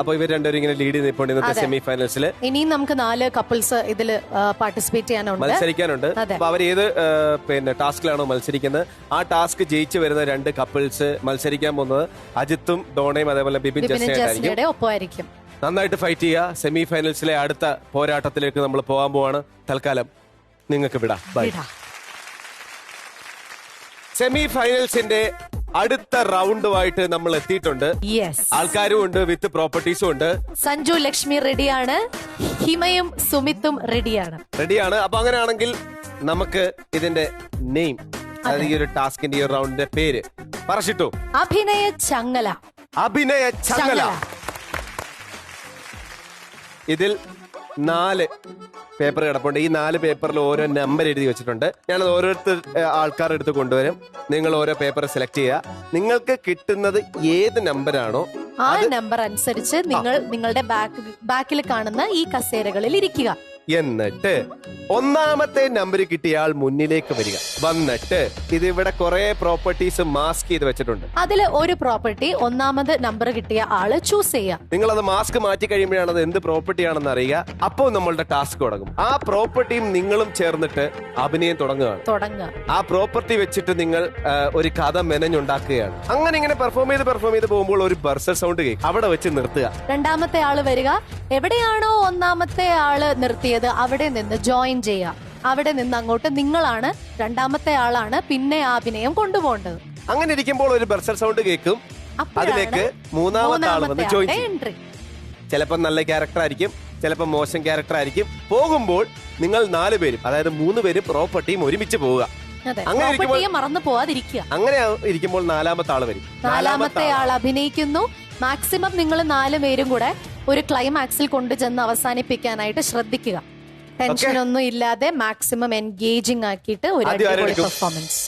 അപ്പൊ ഇവർ രണ്ടുപേരും ഇങ്ങനെ ലീഡ് ചെയ്ത് നിൽപ്പുണ്ട് ഇന്നത്തെ സെമി ഫൈനൽസിൽ. ഇനിയും നമുക്ക് 4 കപ്പിൾസ് ഇതിൽ പാർട്ടിസിപ്പേറ്റ് മത്സരിക്കാനുണ്ട്. അപ്പൊ അവർ ഏത് ടാസ്കിലാണോ മത്സരിക്കുന്നത് ആ ടാസ്ക് ജയിച്ചു വരുന്ന 2 കപ്പിൾസ് മത്സരിക്കാൻ പോകുന്നത് അജിത്തും ഡോണയും അതേപോലെ ബിബിൻ ജസ്നയുടെ ഒപ്പമായിരിക്കും. നന്നായിട്ട് ഫൈറ്റ് ചെയ്യുക. സെമി ഫൈനൽസിലെ അടുത്ത പോരാട്ടത്തിലേക്ക് നമ്മൾ പോകാൻ പോവാണ്. തൽക്കാലം നിങ്ങൾക്ക് വിടാം. ബൈ. സെമി ഫൈനൽസിന്റെ അടുത്ത റൗണ്ടുമായിട്ട് നമ്മൾ എത്തിയിട്ടുണ്ട്. ആൾക്കാരും ഉണ്ട്, വിത്ത് പ്രോപ്പർട്ടീസും ഉണ്ട്. സഞ്ജു ലക്ഷ്മി റെഡിയാണ്, ഹിമയും സുമിത്തും റെഡിയാണ്. അപ്പൊ അങ്ങനെയാണെങ്കിൽ നമുക്ക് ഇതിന്റെ നെയിം, അതായത് ഈ ഒരു ടാസ്കിന്റെ ഈ റൗണ്ടിന്റെ പേര് പറച്ചിട്ടു. അഭിനയ ചങ്ങല. ഇതിൽ 4 പേപ്പർ കിടപ്പുണ്ട്. ഈ 4 പേപ്പറിൽ ഓരോ നമ്പർ എഴുതി വെച്ചിട്ടുണ്ട്. ഞാനത് ഓരോരുത്തർ ആൾക്കാരുടെ അടുത്ത് കൊണ്ടുവരും. നിങ്ങൾ ഓരോ പേപ്പർ സെലക്ട് ചെയ്യുക. നിങ്ങൾക്ക് കിട്ടുന്നത് ഏത് നമ്പറാണോ ആ നമ്പർ അനുസരിച്ച് നിങ്ങൾ നിങ്ങളുടെ ബാക്കിൽ കാണുന്ന ഈ കസേരകളിൽ ഇരിക്കുക. എന്നിട്ട് 1ാമത്തെ നമ്പർ കിട്ടിയ ആൾ മുന്നിലേക്ക് വരിക. വന്നിട്ട് ഇതിവിടെ കുറെ പ്രോപ്പർട്ടീസ് മാസ്ക് ചെയ്ത് വെച്ചിട്ടുണ്ട്. അതിൽ ഒരു പ്രോപ്പർട്ടി 1ാമത് നമ്പർ കിട്ടിയ ആള് ചൂസ് ചെയ്യാം. നിങ്ങൾ അത് മാസ്ക് മാറ്റി കഴിയുമ്പോഴാണ് അത് എന്ത് പ്രോപ്പർട്ടി ആണെന്ന് അറിയുക. അപ്പോൾ നമ്മളുടെ ടാസ്ക് തുടങ്ങും. ആ പ്രോപ്പർട്ടിയും നിങ്ങളും ചേർന്നിട്ട് അഭിനയം തുടങ്ങുക. ആ പ്രോപ്പർട്ടി വെച്ചിട്ട് നിങ്ങൾ ഒരു കഥ മെനഞ്ഞുണ്ടാക്കുകയാണ്. അങ്ങനെ ഇങ്ങനെ പെർഫോം ചെയ്ത് പോകുമ്പോൾ ഒരു ബർസർ സൗണ്ട് കേൾക്കും. അവിടെ വെച്ച് നിർത്തുക. 2ാമത്തെ ആള് വരിക. എവിടെയാണോ 1ാമത്തെ ആള് നിർത്തിയത് അവിടെ നിന്ന് ജോയിൻ ചെയ്യാം. അവിടെ നിന്ന് അങ്ങോട്ട് നിങ്ങളാണ് 2ാമത്തെ ആളാണ് പിന്നെ ആ അഭിനയം കൊണ്ടുപോകേണ്ടത്. അങ്ങനെ ഇരിക്കുമ്പോൾ ഒരു ബർസർ സൗണ്ട് കേൾക്കും. അതിലേക്ക് 3ാമത്തെ ആൾ വന്ന് ജോയിൻ ചെയ്യും. ചിലപ്പോൾ നല്ല ക്യാരക്ടർ ആയിരിക്കും, ചിലപ്പോൾ മോശം ക്യാരക്ടർ ആയിരിക്കും. പോകുമ്പോൾ നിങ്ങൾ 4 പേരും, അതായത് 3 പേരും പ്രോപ്പർട്ടിയും ഒരുമിച്ച് പോവുക. മറന്നു പോവാതിരിക്കുക. അങ്ങനെ ഇരിക്കുമ്പോൾ 4ാമത്തെ ആൾ വരും. 4ാമത്തെ ആൾ അഭിനയിക്കുന്നു. മാക്സിമം നിങ്ങൾ 4 പേരും കൂടെ ഒരു ക്ലൈമാക്സിൽ കൊണ്ടുചെന്ന് അവസാനിപ്പിക്കാനായിട്ട് ശ്രദ്ധിക്കുക. ടെൻഷൻ ഒന്നും ഇല്ലാതെ മാക്സിമം എൻഗേജിംഗ് ആക്കിയിട്ട് ഒരു അടിപൊളി performance.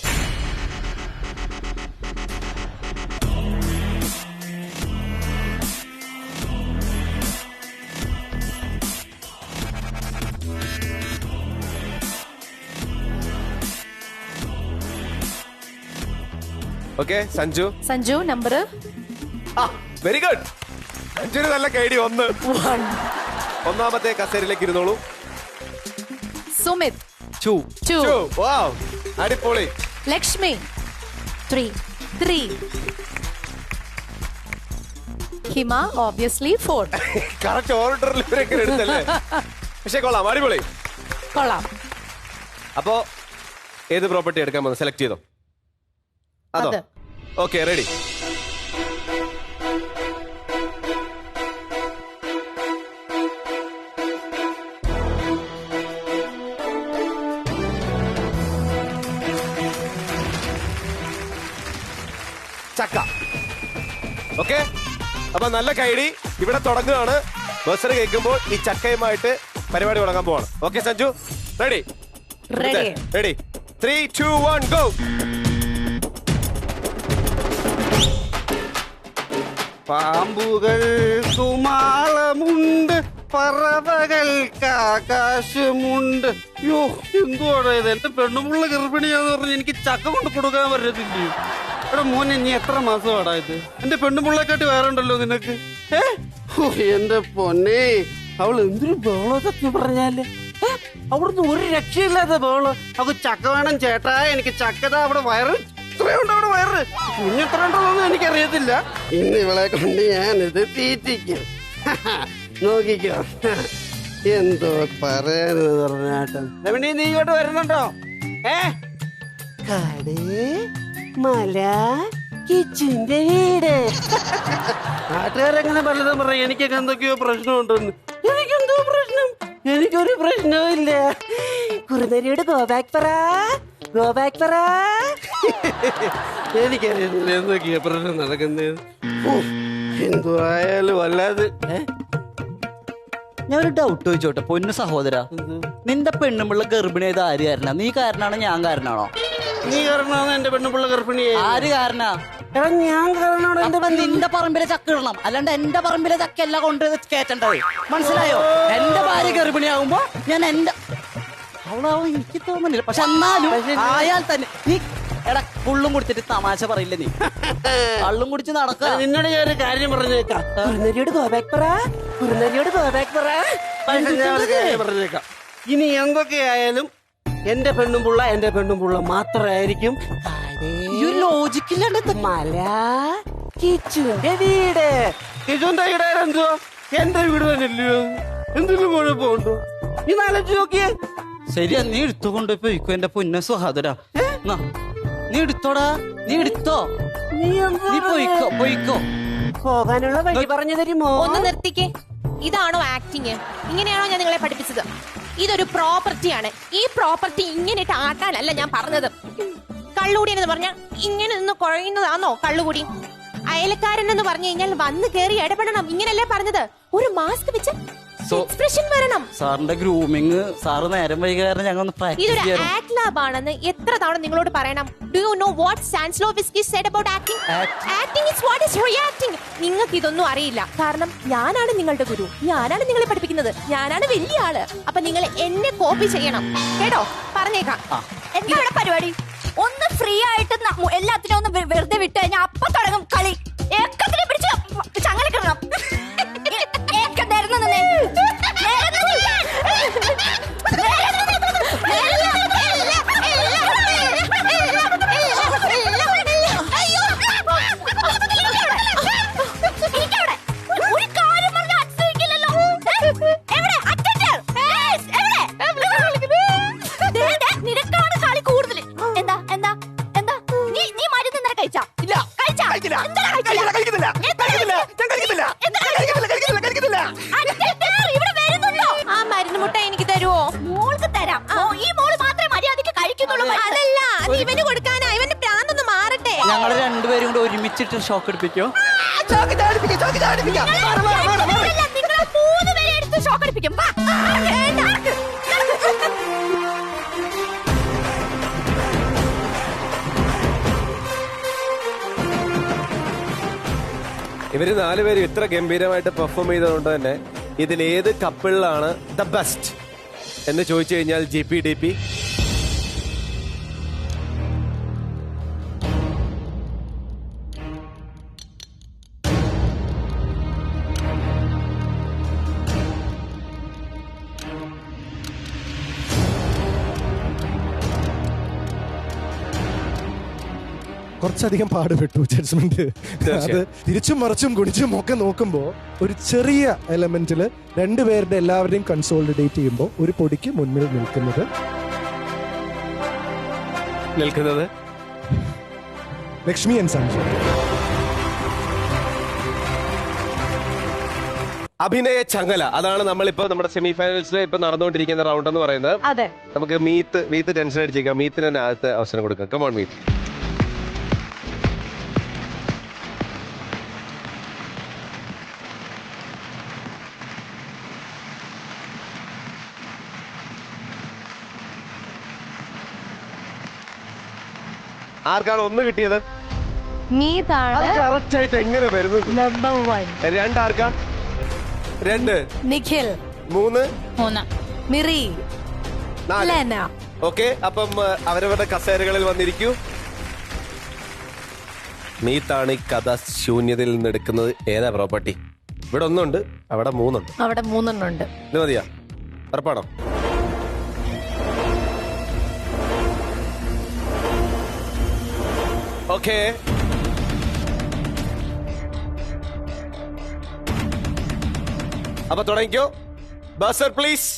Okay, Sanju number. Very good. സഞ്ജുവിന് നല്ല കൈഡി. 1. 1ാമത്തെ കസേരയിലേക്ക് ഇരുന്നോളൂ. സുമിത് 2. വാവ്, അടിപൊളി. ലക്ഷ്മി 3. ഹിമ obviously 4. കറക്റ്റ് ഓർഡറിൽ ഇവരൊക്കെ എടുത്തല്ലേ. പക്ഷെ കൊള്ളാം, അടിപൊളി. അപ്പോ ഏത് പ്രോപ്പർട്ടി എടുക്കാൻ പോകുന്നത് സെലക്ട് ചെയ്തോ? അതോ? Okay, ready. ചക്ക. ഓക്കെ, അപ്പൊ നല്ല കൈഡി. ഇവിടെ തുടങ്ങുകയാണ്. ബസർ കേൾക്കുമ്പോൾ ഈ ചക്കയുമായിട്ട് പരിപാടി തുടങ്ങാൻ പോവാണ്. Okay Sanju, ready? 3, 2, 1 ഗോ. പാമ്പുകൾ സുമാളമുണ്ട്, പറവകൾക്ക് ആകാശമുണ്ട്. യോ, എന്തുവാണ് ഇത്? എന്റെ പെണ്ണുമുള്ള ഗർഭിണിയാന്ന് പറഞ്ഞ് എനിക്ക് ചക്ക കൊണ്ട് കൊടുക്കാൻ പറ്റത്തില്ലേ? എടാ മോനെ, നീ എത്ര മാസമാടാ ഇത്? എന്റെ പെണ്ണുമുള്ളക്കാട്ടി വേറെ ഉണ്ടല്ലോ നിനക്ക്. എന്റെ പൊന്നെ, അവൾ എന്തൊരു ബഹളോ സത്യം പറഞ്ഞാല്. അവിടുന്ന് ഒരു രക്ഷയില്ലാത്ത ബഹളോ. അവക്ക് ചക്ക വേണം ചേട്ടാ, എനിക്ക് ചക്കതാ. അവിടെ വയറ് ഇത്രയുണ്ട്, അവിടെ വയറ് കുഞ്ഞെത്ര ഉണ്ടോന്നൊന്നും എനിക്കറിയത്തില്ല. ഇന്ന് ഇവളെ കൊണ്ട് ഞാനിത് തീറ്റിക്കും. നോക്കിക്കോ, എന്തോ പറയാനെന്ന് പറഞ്ഞാട്ടം. രമണി, നീ ഇങ്ങോട്ട് വരുന്നുണ്ടോ? കാട്, മല, കിച്ചന്റെ വീട്. നാട്ടുകാരെങ്ങനെ പലതും പറയും. എനിക്കൊക്കെ എന്തൊക്കെയോ പ്രശ്നമുണ്ടെന്ന്. എനിക്കെന്തോ പ്രശ്നം? എനിക്കൊരു പ്രശ്നവും ഇല്ല. കുറുനരിയോട് ഗോബാക്ക് പറ. എനിക്കറിയത്തില്ല എന്തൊക്കെയാ പ്രശ്നം നടക്കുന്നത്. എന്തോ ആയാലും അല്ലാതെ. ഞാൻ ഒരു ഡൗട്ട് ചോദിച്ചോട്ടെ പൊന്നു സഹോദര, നിന്റെ പെണ്ണുമ്പിള്ള ഗർഭിണിയായത് ആര് കാരണ? നീ കാരണാണോ ഞാൻ കാരണാണോ? നീ കാരണമാണ് എന്റെ പെണ്ണുമ്പിള്ള ഗർഭിണി. ആര് കാരണ? ഞാൻ കാരണമാണ്. നിന്റെ പറമ്പിലെ ചക്ക ഇടണം, അല്ലാണ്ട് എന്റെ പറമ്പിലെ ചക്ക എല്ലാം കൊണ്ട് കേറ്റണ്ടത്. മനസ്സിലായോ? എന്റെ ഭാര്യ ഗർഭിണിയാകുമ്പോ ഞാൻ എന്റെ അവളാവും എനിക്ക് തോന്നുന്നില്ല. പക്ഷെ എന്നാലും ആയാൽ തന്നെ നീ എടാ കുള്ളും കുടിച്ചിട്ട് തമാശ പറയില്ല. നീ കള്ളും കുടിച്ച് നടക്കുക. നിന്നോട് ഞാൻ ഒരു കാര്യം പറഞ്ഞേക്കാം. പറഞ്ഞേക്കാം. ഇനി എന്തൊക്കെയായാലും എന്റെ പെണ്ണുമ്പുള്ള മാത്രമായിരിക്കും. ലോജിക്കില്ലാണ്ട് മല, കിച്ചുന്റെ വീട്. കിച്ചുന്റെ വീട് എന്തുവാ? എന്റെ വീട് തന്നെയല്ലയോ? എന്തെങ്കിലും കുഴപ്പമുണ്ടോ? നീ നാലോചിച്ച് നോക്കിയേ. ശരിയാ, നീ എടുത്തുകൊണ്ട് പോയിക്കോ എന്റെ പൊന്ന സഹോദര. നീ എടുത്തോടാ, നീ എടുത്തോ, നീ പോയിക്കോ. പോകാനുള്ള വഴി പറഞ്ഞു തരുമോ? ഒന്ന് നിർത്തിക്കേ. ഇതാണോ ആക്ടിങ്? ഇങ്ങനെയാണോ ഞാൻ നിങ്ങളെ പഠിപ്പിച്ചത്? ഇതൊരു പ്രോപ്പർട്ടിയാണ്. ഈ പ്രോപ്പർട്ടി ഇങ്ങനെ ഇട്ട് ആട്ടാനല്ല ഞാൻ പറഞ്ഞത്. കള്ളുകൂടി എന്ന് പറഞ്ഞാൽ ഇങ്ങനെ നിന്ന് കുഴയുന്നതാണോ കള്ളുകൂടി? അയലക്കാരൻ എന്ന് പറഞ്ഞു കഴിഞ്ഞാൽ വന്ന് കയറി ഇടപെടണം, ഇങ്ങനല്ലേ പറഞ്ഞത്? ഒരു മാസ്ക് വെച്ച് എക്സ്പ്രഷൻ വരണം. സാറിന്റെ ഗ്രൂമിങ് സാറ് നേരം വൈകിയ കാരണം ഞങ്ങൾ ഒന്ന് പ്രാക്ടീസ് ഇതൊരു ചെയ്യാറ്. ആക്ട് ലാബ് ആണെന്ന് എത്ര തവണ നിങ്ങളോട് പറയണം? Do you know what Stanislavski said about acting? Acting is what is reacting. നിങ്ങൾക്ക് ഇതൊന്നും അറിയില്ല. കാരണം ഞാനാണ് നിങ്ങളുടെ ഗുരു, ഞാനാണ് നിങ്ങളെ പഠിപ്പിക്കുന്നത്, ഞാനാണ് വലിയ ആള്. അപ്പൊ നിങ്ങൾ എന്നെ കോപ്പി ചെയ്യണം കേട്ടോ, പറഞ്ഞേക്കാം. എന്താണ് പരിപാടി? ഒന്ന് ഫ്രീ ആയിട്ട് എല്ലാത്തിനും ഒന്ന് വെറുതെ വിട്ട് കഴിഞ്ഞാൽ അപ്പൊ തുടങ്ങും കളി. ഏക്കത്തിനെ പിടിച്ച് ചങ്ങലക്കിടണം. ആ മരുന്ന് മുട്ട എനിക്ക് തരുമോ? മോൾക്ക് തരാം. ഈ മോള് മാത്രമേ മര്യാദക്ക് കഴിക്കുന്നുള്ളൂ. അതല്ല, അത് ഇവന് കൊടുക്കാനാ. ഇവന്റെ പ്രാന്തൊന്ന് മാറട്ടെ. ഞങ്ങൾ രണ്ടുപേരും കൂടെ ഒരുമിച്ചിട്ട് ഷോക്ക് എടുപ്പിക്കോ? നിങ്ങൾ 3 പേരെ എടുത്ത് ഷോക്ക് അടിപ്പിക്കും. ഇവര് 4 പേരും ഇത്ര ഗംഭീരമായിട്ട് പെർഫോം ചെയ്തതുകൊണ്ട് തന്നെ ഇതിൽ ഏത് കപ്പിളിലാണ് ദ ബെസ്റ്റ് എന്ന് ചോദിച്ചു കഴിഞ്ഞാൽ GPDP. കുറച്ചധികം പാടുപെട്ടു ജഡ്ജ്മെന്റ്. അത് തിരിച്ചും മറിച്ചും കുടിച്ചും ഒക്കെ നോക്കുമ്പോ ഒരു ചെറിയ എലമെന്റില് രണ്ടുപേരുടെ എല്ലാവരുടെയും കൺസോളിഡേറ്റ് ചെയ്യുമ്പോൾ ഒരു പൊടിക്ക് മുന്നിൽ നിൽക്കുന്നത് ലക്ഷ്മി ആൻഡ് സഞ്ജയ്. അഭിനയ ചങ്ങല, അതാണ് നമ്മളിപ്പോ നമ്മുടെ സെമി ഫൈനൽസിൽ ഇപ്പൊ നടന്നുകൊണ്ടിരിക്കുന്ന റൗണ്ട് എന്ന് പറയുന്നത്. അതെ, നമുക്ക് മീത്ത് ടെൻഷൻ അടിച്ചേക്കാം. മീത്തിന് തന്നെ ആദ്യത്തെ അവസരം കൊടുക്കാം. കമോൺ മീത്ത്. ആർക്കാണ് 1 കിട്ടിയത്? കറക്റ്റ് ആയിട്ട് എങ്ങനെ വരുന്നു? നമ്പർ 1. 2 ആർക്കാ? 2 നിഖിൽ. 3 മിറി. 4. ഓക്കെ, അപ്പം അവരവരുടെ കസേരകളിൽ വന്നിരിക്കൂ. മീത്താണ് ഈ കഥ ശൂന്യതയിൽ നിന്ന് എടുക്കുന്നത്. ഏതാ പ്രോപ്പർട്ടി? ഇവിടെ 1 ഉണ്ട്, അവിടെ 3 ഉണ്ട്. അവിടെ 3 ഉണ്ട്. ഇത് മതിയാ? ഉറപ്പാണോ? ഓക്കെ, അപ്പൊ തുടങ്ങിക്കോ. Buzzer please.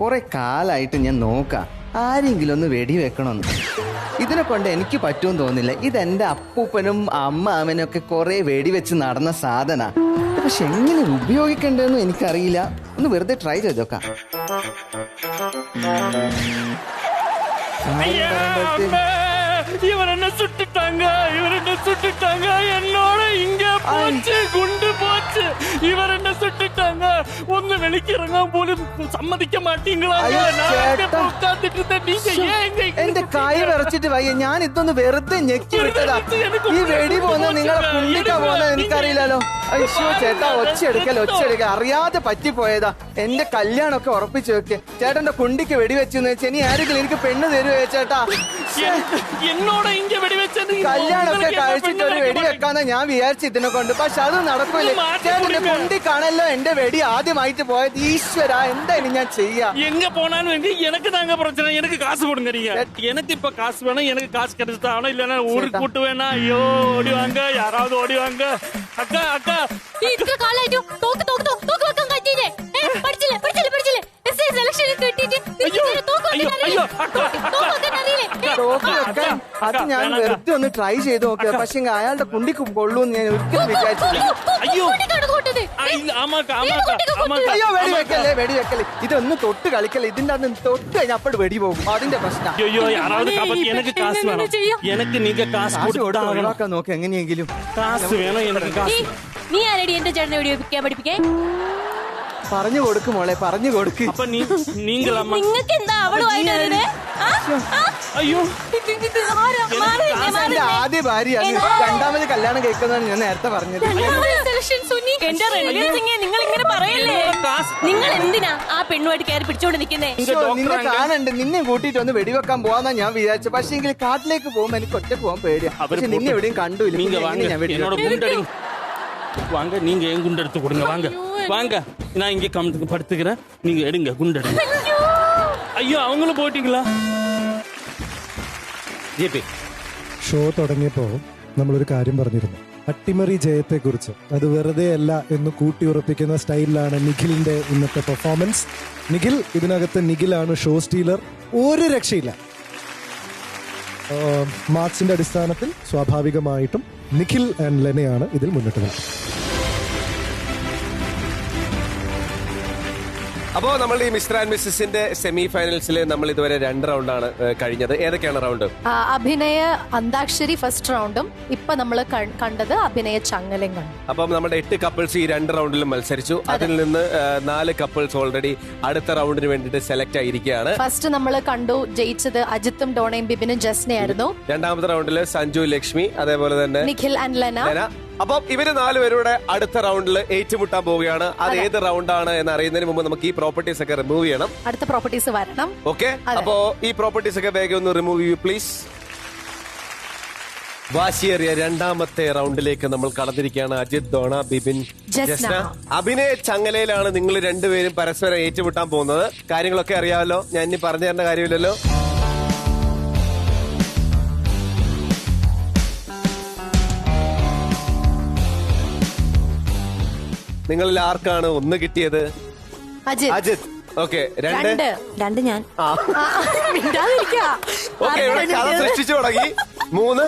കുറെ കാലായിട്ട് ഞാൻ നോക്കാം ആരെങ്കിലും ഒന്ന് വെടിവെക്കണമെന്ന്. ഇതിനെ കൊണ്ട് എനിക്ക് പറ്റുമെന്ന് തോന്നില്ല. ഇതെന്റെ അപ്പൂപ്പനും അമ്മാവനും ഒക്കെ കുറെ വെടിവെച്ച് നടന്ന സാധന. പക്ഷെ എങ്ങനെ ഉപയോഗിക്കണ്ടെന്ന് എനിക്കറിയില്ല. ഒന്ന് വെറുതെ ട്രൈ ചെയ്തോക്കാം. இவரென்ன சுட்டுட்டாங்க, இவரென்ன சுட்டுட்டாங்க, என்னோட இங்க போச்சு, குண்டு போச்சு. இவரென்ன சுட்டுட்டாங்க. ഒന്ന് വെളിക്കിറങ്ങാൻ പോലും സമ്മതിക്ക മാട്ടീங்களா? എന്റെ കൈ വിറച്ചിട്ട് വയ്യ. ഞാൻ ഇതൊന്ന് വെറുതെ ഞെക്കി വിട്ടതാ. ഈ വെടി പോകുന്ന നിങ്ങളെ കുണ്ടിക്കാ പോകുന്നത് എനിക്കറിയില്ലല്ലോ. അയ്യോ ചേട്ടാ, ഒച്ചയെടുക്ക അറിയാതെ പറ്റിപ്പോയതാ. എന്റെ കല്യാണമൊക്കെ ഉറപ്പിച്ചു വെക്ക്. ചേട്ടന്റെ കുണ്ടിക്ക് വെടിവെച്ചെന്ന് വെച്ചാൽ ഇനി ആരെങ്കിലും എനിക്ക് പെണ്ണ് തരുവേ ചേട്ടാ? കല്യാണമൊക്കെ കഴിച്ചിട്ട് ഒരു വെടി വെക്കാന്ന് ഞാൻ വിചാരിച്ചു ഇതിനെ കൊണ്ട്. പക്ഷെ അത് നടക്കൂലേ. ചേട്ടന്റെ കുണ്ടിക്കാണല്ലോ എന്റെ വെടി ആദ്യമായിട്ട് പോയത്. ഈശ്വര, എന്തായാലും ഞാൻ ചെയ്യാം. எங்க போனாலும் எனக்கு தாங்க பிரச்சனை. எனக்கு காசு கொடுங்க. நீங்க எனக்கு இப்ப காசு வேணும். எனக்கு காசு கிடைச்சிட்டாலும் இல்லன்னா ஊருக்கு கூட்டு வேணா. ஐயோ, ஓடி வாங்க, யாராவது ஓடி வாங்க. அக்கா அக்கா, ഇത്ര കാലായിട്ടും തോക്ക് വെക്കാൻ കഴിച്ചില്ലേ? പഠിച്ചില്ലേ സെലക്ഷൻ കിട്ടിയിട്ട് അത് ഞാൻ വെറുതെ ഒന്ന് ട്രൈ ചെയ്ത് നോക്കുക. പക്ഷെ അയാളുടെ കുണ്ടിക്ക് കൊള്ളൂന്ന് ഞാൻ ഒരിക്കലും വിചാരിച്ചില്ല. ஐயோ, അയ്യോ വെടി വെക്കല്ലേ വെടി വെക്കല്ലേ, ഇതൊന്ന് തൊട്ട് കളിക്കല്ലേ, ഇതിന്റെ അന്ന് തൊട്ട് കഴിഞ്ഞാൽ അപ്പോഴും വെടി പോകും, അതിന്റെ പ്രശ്നം. ഒഴിവാക്കാൻ നോക്ക് എങ്ങനെയെങ്കിലും. നീ ആരടി എന്റെ ചേട്ടനെ വെടി വെക്കാൻ പഠിപ്പിക്കാൻ? പറഞ്ഞു കൊടുക്കും മോളെ, പറഞ്ഞു കൊടുക്ക്. നിങ്ങൾക്ക് എന്താ അവളുമായിട്ട് അയ്യോ ആദ്യ ഭാര്യയാണ്, രണ്ടാമത് കല്യാണം കഴിക്കുന്നതാണ് ഞാൻ നേരത്തെ പറഞ്ഞത്. നിങ്ങൾ ഇങ്ങനെ പറയല്ലേ? നിങ്ങൾ എന്തിനാ ആ പെണ്ണുമായിട്ട് കയറി പിടിച്ചോണ്ട് നിൽക്കുന്നേ? നിന്നെ കാണണ്ട്, നിന്നെ കൂട്ടിയിട്ട് ഒന്ന് വെടിവെക്കാൻ പോവാന്നാ ഞാൻ വിചാരിച്ചു. പക്ഷെ എങ്കിൽ കാട്ടിലേക്ക് പോകുമ്പോ എനിക്ക് ഒറ്റ പോകാൻ പേടിയാ. പക്ഷെ നിന്നെ എവിടെയും കണ്ടുമില്ല. வாங்க, நீங்க என் குண்டு எடுத்து கொடுங்க. வாங்க வாங்க, நான் இங்க படுத்துக்கிறேன், நீங்க எடுங்க குண்டு எடுங்க. ஐயோ அவங்களும் போயிட்டீங்களா? ഷോ തുടങ്ങിയപ്പോൾ നമ്മളൊരു കാര്യം പറഞ്ഞിരുന്നു, അട്ടിമറി ജയത്തെക്കുറിച്ച്. അത് വെറുതെ അല്ല എന്ന് കൂട്ടിയുറപ്പിക്കുന്ന സ്റ്റൈലിലാണ് നിഖിലിന്റെ ഇന്നത്തെ പെർഫോമൻസ്. നിഖിൽ ഇതിനകത്ത് നിഖിലാണ് ഷോ സ്റ്റീലർ, ഒരു രക്ഷയില്ല. മാർക്സിന്റെ അടിസ്ഥാനത്തിൽ സ്വാഭാവികമായിട്ടും നിഖിൽ ആൻഡ് ലെനയാണ് ഇതിൽ മുന്നിട്ട് നിൽക്കുന്നത്. അപ്പോൾ നമ്മൾ ഈ മിസ്റ്റർ ആൻഡ് മിസ്സസിന്റെ സെമി ഫൈനൽസിൽ നമ്മൾ ഇതുവരെ 2 റൗണ്ടാണ് കഴിഞ്ഞത്. ഏതൊക്കെയാണ് റൗണ്ട്? അഭിനയ അന്താക്ഷരി ഫസ്റ്റ് റൗണ്ടും ഇപ്പൊ നമ്മൾ കണ്ടത് അഭിനയ ചങ്ങലയും കണ്ടു. അപ്പം നമ്മുടെ 8 കപ്പിൾസ് ഈ 2 റൗണ്ടിലും മത്സരിച്ചു. അതിൽ നിന്ന് 4 കപ്പിൾസ് ഓൾറെഡി അടുത്ത റൗണ്ടിന് വേണ്ടിയിട്ട് സെലക്ട് ആയിരിക്കുകയാണ്. ഫസ്റ്റ് നമ്മൾ കണ്ടു ജയിച്ചത് അജിത്തും ഡോണയും ബിബിനും ജസ്നയായിരുന്നു. രണ്ടാമത്തെ റൗണ്ടിൽ സഞ്ജു ലക്ഷ്മി, അതേപോലെ തന്നെ നിഖിൽ ആൻഡ് ലെന. അപ്പം ഇവര് 4 പേരുടെ അടുത്ത റൗണ്ടിൽ ഏറ്റുമുട്ടാൻ പോവുകയാണ്. അത് ഏത് റൗണ്ടാണ് എന്ന് അറിയുന്നതിന് മുമ്പ് നമുക്ക് ഈ പ്രോപ്പർട്ടീസ് ഒക്കെ റിമൂവ് ചെയ്യണം. അടുത്ത പ്രോപ്പർട്ടീസ് വരണം. ഓക്കെ, അപ്പോ ഈ പ്രോപ്പർട്ടീസ് ഒക്കെ വേഗം ഒന്ന് റിമൂവ് ചെയ്യൂ പ്ലീസ്. വാശിയേറിയ രണ്ടാമത്തെ റൗണ്ടിലേക്ക് നമ്മൾ കടന്നിരിക്കുകയാണ്. അജിത്, ഡോണ, ബിബിൻ, ജസ്ന. അഭിനയ ചങ്ങലയിലാണ് നിങ്ങൾ രണ്ടുപേരും പരസ്പരം ഏറ്റുമുട്ടാൻ പോകുന്നത്. കാര്യങ്ങളൊക്കെ അറിയാമല്ലോ, ഞാൻ ഇനി പറഞ്ഞു തരേണ്ട കാര്യമില്ലല്ലോ. നിങ്ങളിൽ ആർക്കാണ് 1 കിട്ടിയത്? അജിത്. ഓക്കെ, 2 ഞാൻ. ഓക്കെ, ഇവിടെ കഥ സൃഷ്ടിച്ചു തുടങ്ങി. 3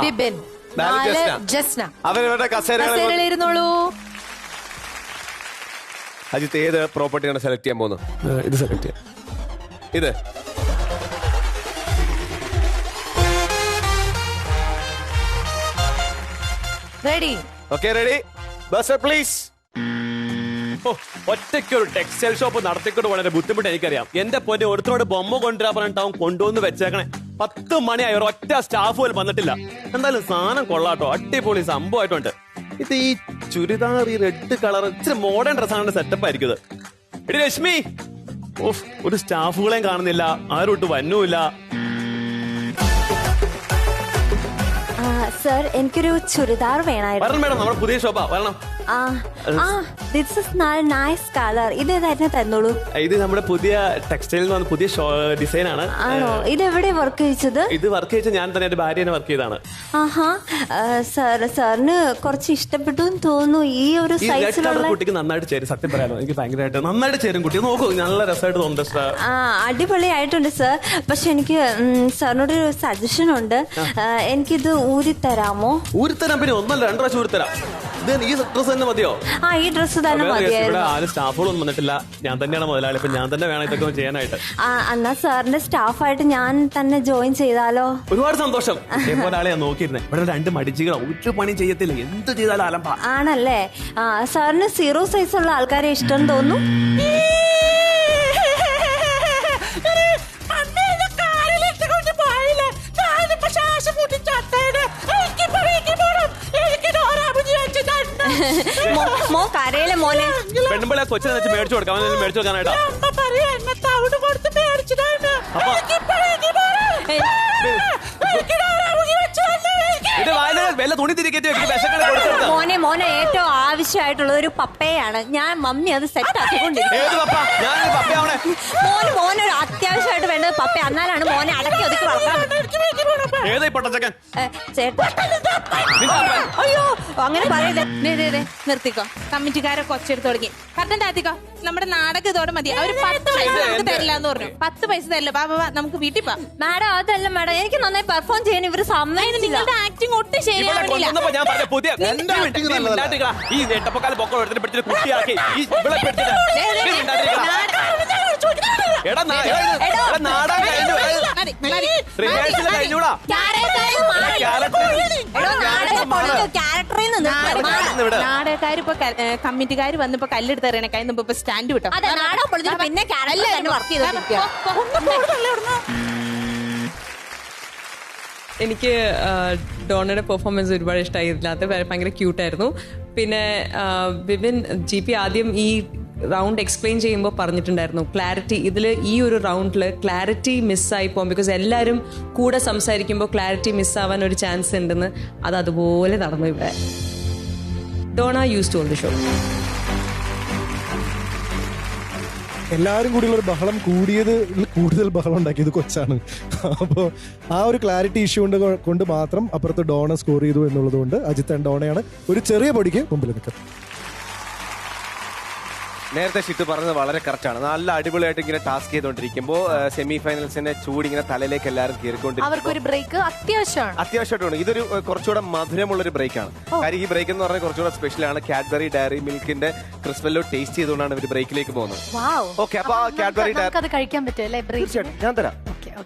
ബിബിൻ, 4 ജസ്ന. അവരവരുടെ കസേരയിലിരുന്നോളൂ. അജിത്ത് ഏത് പ്രോപ്പർട്ടിയാണ് സെലക്ട് ചെയ്യാൻ പോകുന്നത്? ഇത് സെലക്ട് ചെയ്യാം. ഇത് ready? Okay, ready. Buzzer please. ഒറ്റയ്ക്ക് ഒരു ടെക്സ്റ്റൈൽ ഷോപ്പ് നടത്തിക്കൊണ്ട് വളരെ ബുദ്ധിമുട്ട് എനിക്കറിയാം. എന്റെ പൊന്നെ, ഒരുത്തരോട് ബൊമ്മ കൊണ്ടുവരാൻ പറഞ്ഞിട്ടാവും കൊണ്ടുവന്ന് വെച്ചേക്കണേ. 10 മണിയായി, ഒറ്റ സ്റ്റാഫ് പോലും വന്നിട്ടില്ല. എന്തായാലും സാധനം കൊള്ളാട്ടോ, അടിപൊളി സംഭവമായിട്ടുണ്ട്. ഇത് ഈ ചുരിദാർ, ഈ റെഡ് കളർ, ഇച്ചിരി മോഡേൺ ഡ്രസ്സാണ് സെറ്റപ്പ് ആയിരിക്കുന്നത്. എടി രശ്മി, ഒരു സ്റ്റാഫുകളെയും കാണുന്നില്ല, ആരോട്ട് വന്നുമില്ല. സർ, എനിക്കൊരു ചുരിദാർ വേണമായിരുന്നു. വരണം മേഡം, നമ്മുടെ പുതിയ ഷോപ്പാ, വരണം. This is nice colour. ഇത് ഏതായിരുന്നു തന്നോളൂ. ഇത് നമ്മുടെ പുതിയ ടെക്സ്റ്റൈലിൽ നിന്ന് പുതിയ ഡിസൈൻ ആണ്. ആണോ? ഇത് എവിടെ വർക്ക് ചെയ്യിച്ചത്? ഇത് വർക്ക് ചെയ്യിച്ച ഞാൻ തന്നെ, എന്റെ ഭാര്യ വർക്ക് ചെയ്താണ്. ആഹാ, സാറിന് കുറച്ച് ഇഷ്ടപ്പെട്ടു എന്ന് തോന്നുന്നു. ഈ ഒരു സൈസിലുള്ള കുട്ടിക്ക് നന്നായിട്ട് ചേരും. സത്യം പറയാലോ, എനിക്ക് ഭയങ്കരമായിട്ട് നന്നായിട്ട് ചേരും. കുട്ടി നോക്കൂ, നല്ല രസമായിട്ട് തോന്നുന്നുണ്ട്. അടിപൊളിയായിട്ടുണ്ട് സർ. പക്ഷെ എനിക്ക് സാറിനോടൊരു സജഷൻ ഉണ്ട്. എനിക്കിത് ഊരിത്തരാമോ? ഊരിത്തരാം, പിന്നെ 1 2 പ്രാവശ്യം ഊരിത്തരാം. ഈ ഡ്രസ് തന്നെ മതിയോ? ഈ ഡ്രസ് തന്നെ മതിയായിരുന്നു. ആരും സ്റ്റാഫുകളൊന്നും വന്നിട്ടില്ല, ഞാൻ തന്നെയാണ് മുതലാളി. അപ്പൊ ഞാൻ തന്നെ വേണം ഇതൊക്കെ ചെയ്യാനായിട്ട്. എന്നാ സാറിന്റെ സ്റ്റാഫായിട്ട് ഞാൻ തന്നെ ജോയിൻ ചെയ്താലോ? ഒരുപാട് സന്തോഷം. ഒരാളെ ഞാൻ നോക്കിയിരുന്നേ, ഇവിടെ 2 മടിച്ചുകൾ ഒരു പണി ചെയ്യത്തില്ല, എന്ത് ചെയ്താലും അലമ്പ. ആണല്ലേ? സാറിന് 0 സൈസ് ഉള്ള ആൾക്കാരെ ഇഷ്ടം തോന്നുന്നു. കരയിലെ മോനെ പെണ്ണുമ്പിളെ കൊച്ചിനെ വെച്ച് മേടിച്ചു കൊടുക്കാം, മേടിച്ചു കൊടുക്കാനായിട്ടാ. മോനെ ഏറ്റവും ആവശ്യമായിട്ടുള്ളത് ഒരു പപ്പയാണ്. ഞാൻ മമ്മി അത് സെറ്റ് ആക്കിക്കൊണ്ടിരിക്കും. മോനൊരു അത്യാവശ്യമായിട്ട് വേണ്ടത് പപ്പ. എന്നാലാണ് മോനെ അടക്കി ഒതുക്കി വളർത്താൻ. അയ്യോ, അങ്ങനെ പറയരുത്. നിർത്തിക്കോ. കമ്മിറ്റിക്കാരെ കൊച്ചെടുത്ത് തുടങ്ങി. കട്ടൻ താത്തിക്കോ. നമ്മുടെ നാടകം ഇതോടെ മതി. അവര് 10 പൈസ നമുക്ക് തരില്ല എന്ന് പറഞ്ഞു. 10 പൈസ തരില്ല. നമുക്ക് വീട്ടിൽ പോവാം. മാഡം, അതല്ല മാഡം, എനിക്ക് നന്നായി പെർഫോം ചെയ്യാൻ ഇവര് സമ്മതിച്ചില്ല. നിങ്ങളുടെ ആക്ടിങ് ഒട്ടും ശരിയല്ല. കൊണ്ടുവന്നപ്പോ ഞാൻ പറഞ്ഞ പുതിയ ഈ നെട്ടപ്പക്കാലം പൊക്കം എടുത്തിട്ട് പിടിച്ചിട്ട് കുട്ടിയാക്കി ഈ ഇവിടെ നാടകക്കാർ ഇപ്പൊ കമ്മിറ്റിക്കാർ വന്നിപ്പോ കല്ലെടുത്ത് എറിയണ കൈ ഇപ്പൊ സ്റ്റാൻഡ് വിട്ടോ പിന്നെ എനിക്ക് ഡോണയുടെ പെർഫോമൻസ് ഒരുപാട് ഇഷ്ടമായി. ഇതിനകത്ത് ഭയങ്കര ക്യൂട്ടായിരുന്നു. പിന്നെ വിപിൻ GP ആദ്യം ഈ റൗണ്ട് എക്സ്പ്ലെയിൻ ചെയ്യുമ്പോൾ പറഞ്ഞിട്ടുണ്ടായിരുന്നു ക്ലാരിറ്റി, ഇതിൽ ഈ ഒരു റൗണ്ടിൽ ക്ലാരിറ്റി മിസ്സായി പോകും. ബിക്കോസ് എല്ലാവരും കൂടെ സംസാരിക്കുമ്പോൾ ക്ലാരിറ്റി മിസ്സാവാൻ ഒരു ചാൻസ് ഉണ്ടെന്ന്. അത് അതുപോലെ നടന്നു ഇവിടെ. Dona use to all the show. എല്ലാവരും കൂടിയുള്ള ഒരു ബഹളം കൂടുതൽ ബഹളം ഉണ്ടാക്കിയത് കൊച്ചാണ്. അപ്പോൾ ആ ഒരു ക്ലാരിറ്റി ഇഷ്യൂ കൊണ്ട് മാത്രം അപ്പുറത്ത് ഡോണ സ്കോർ ചെയ്തു എന്നുള്ളത് കൊണ്ട് അജിത്ത് ആൻഡ് ഡോണയാണ് ഒരു ചെറിയ പൊടിക്ക് മുമ്പിൽ നിൽക്കുന്നത്. നേരത്തെ ഷിത്ത് പറഞ്ഞത് വളരെ കറക്റ്റാണ്. നല്ല അടിപൊളിയായിട്ട് ഇങ്ങനെ ടാസ്ക് ചെയ്തുകൊണ്ടിരിക്കുമ്പോൾ സെമി ഫൈനൽസിന്റെ ചൂട് ഇങ്ങനെ തലയിലേക്ക് എല്ലാവരും കയറിക്കൊണ്ടിരിക്കും. അവർക്കൊരു ബ്രേക്ക് അത്യാവശ്യമായിട്ടുണ്ട്. ഇതൊരു കുറച്ചുകൂടെ മധുരമുള്ള ഒരു ബ്രേക്കാണ്. കാര്യം ഈ ബ്രേക്ക് എന്ന് പറഞ്ഞാൽ കുറച്ചുകൂടെ സ്പെഷ്യലാണ്. കാഡ്ബറി ഡയറി മിൽക്കിന്റെ ക്രിസ്പെല്ലോ ടേസ്റ്റ് ചെയ്തുകൊണ്ടാണ് ഇവർ ബ്രേക്കിലേക്ക് പോകുന്നത്. ഓക്കെ, അപ്പൊ കാഡ്ബറി അത് കഴിക്കാൻ പറ്റുമല്ലേ? തീർച്ചയായിട്ടും ഞാൻ തരാം.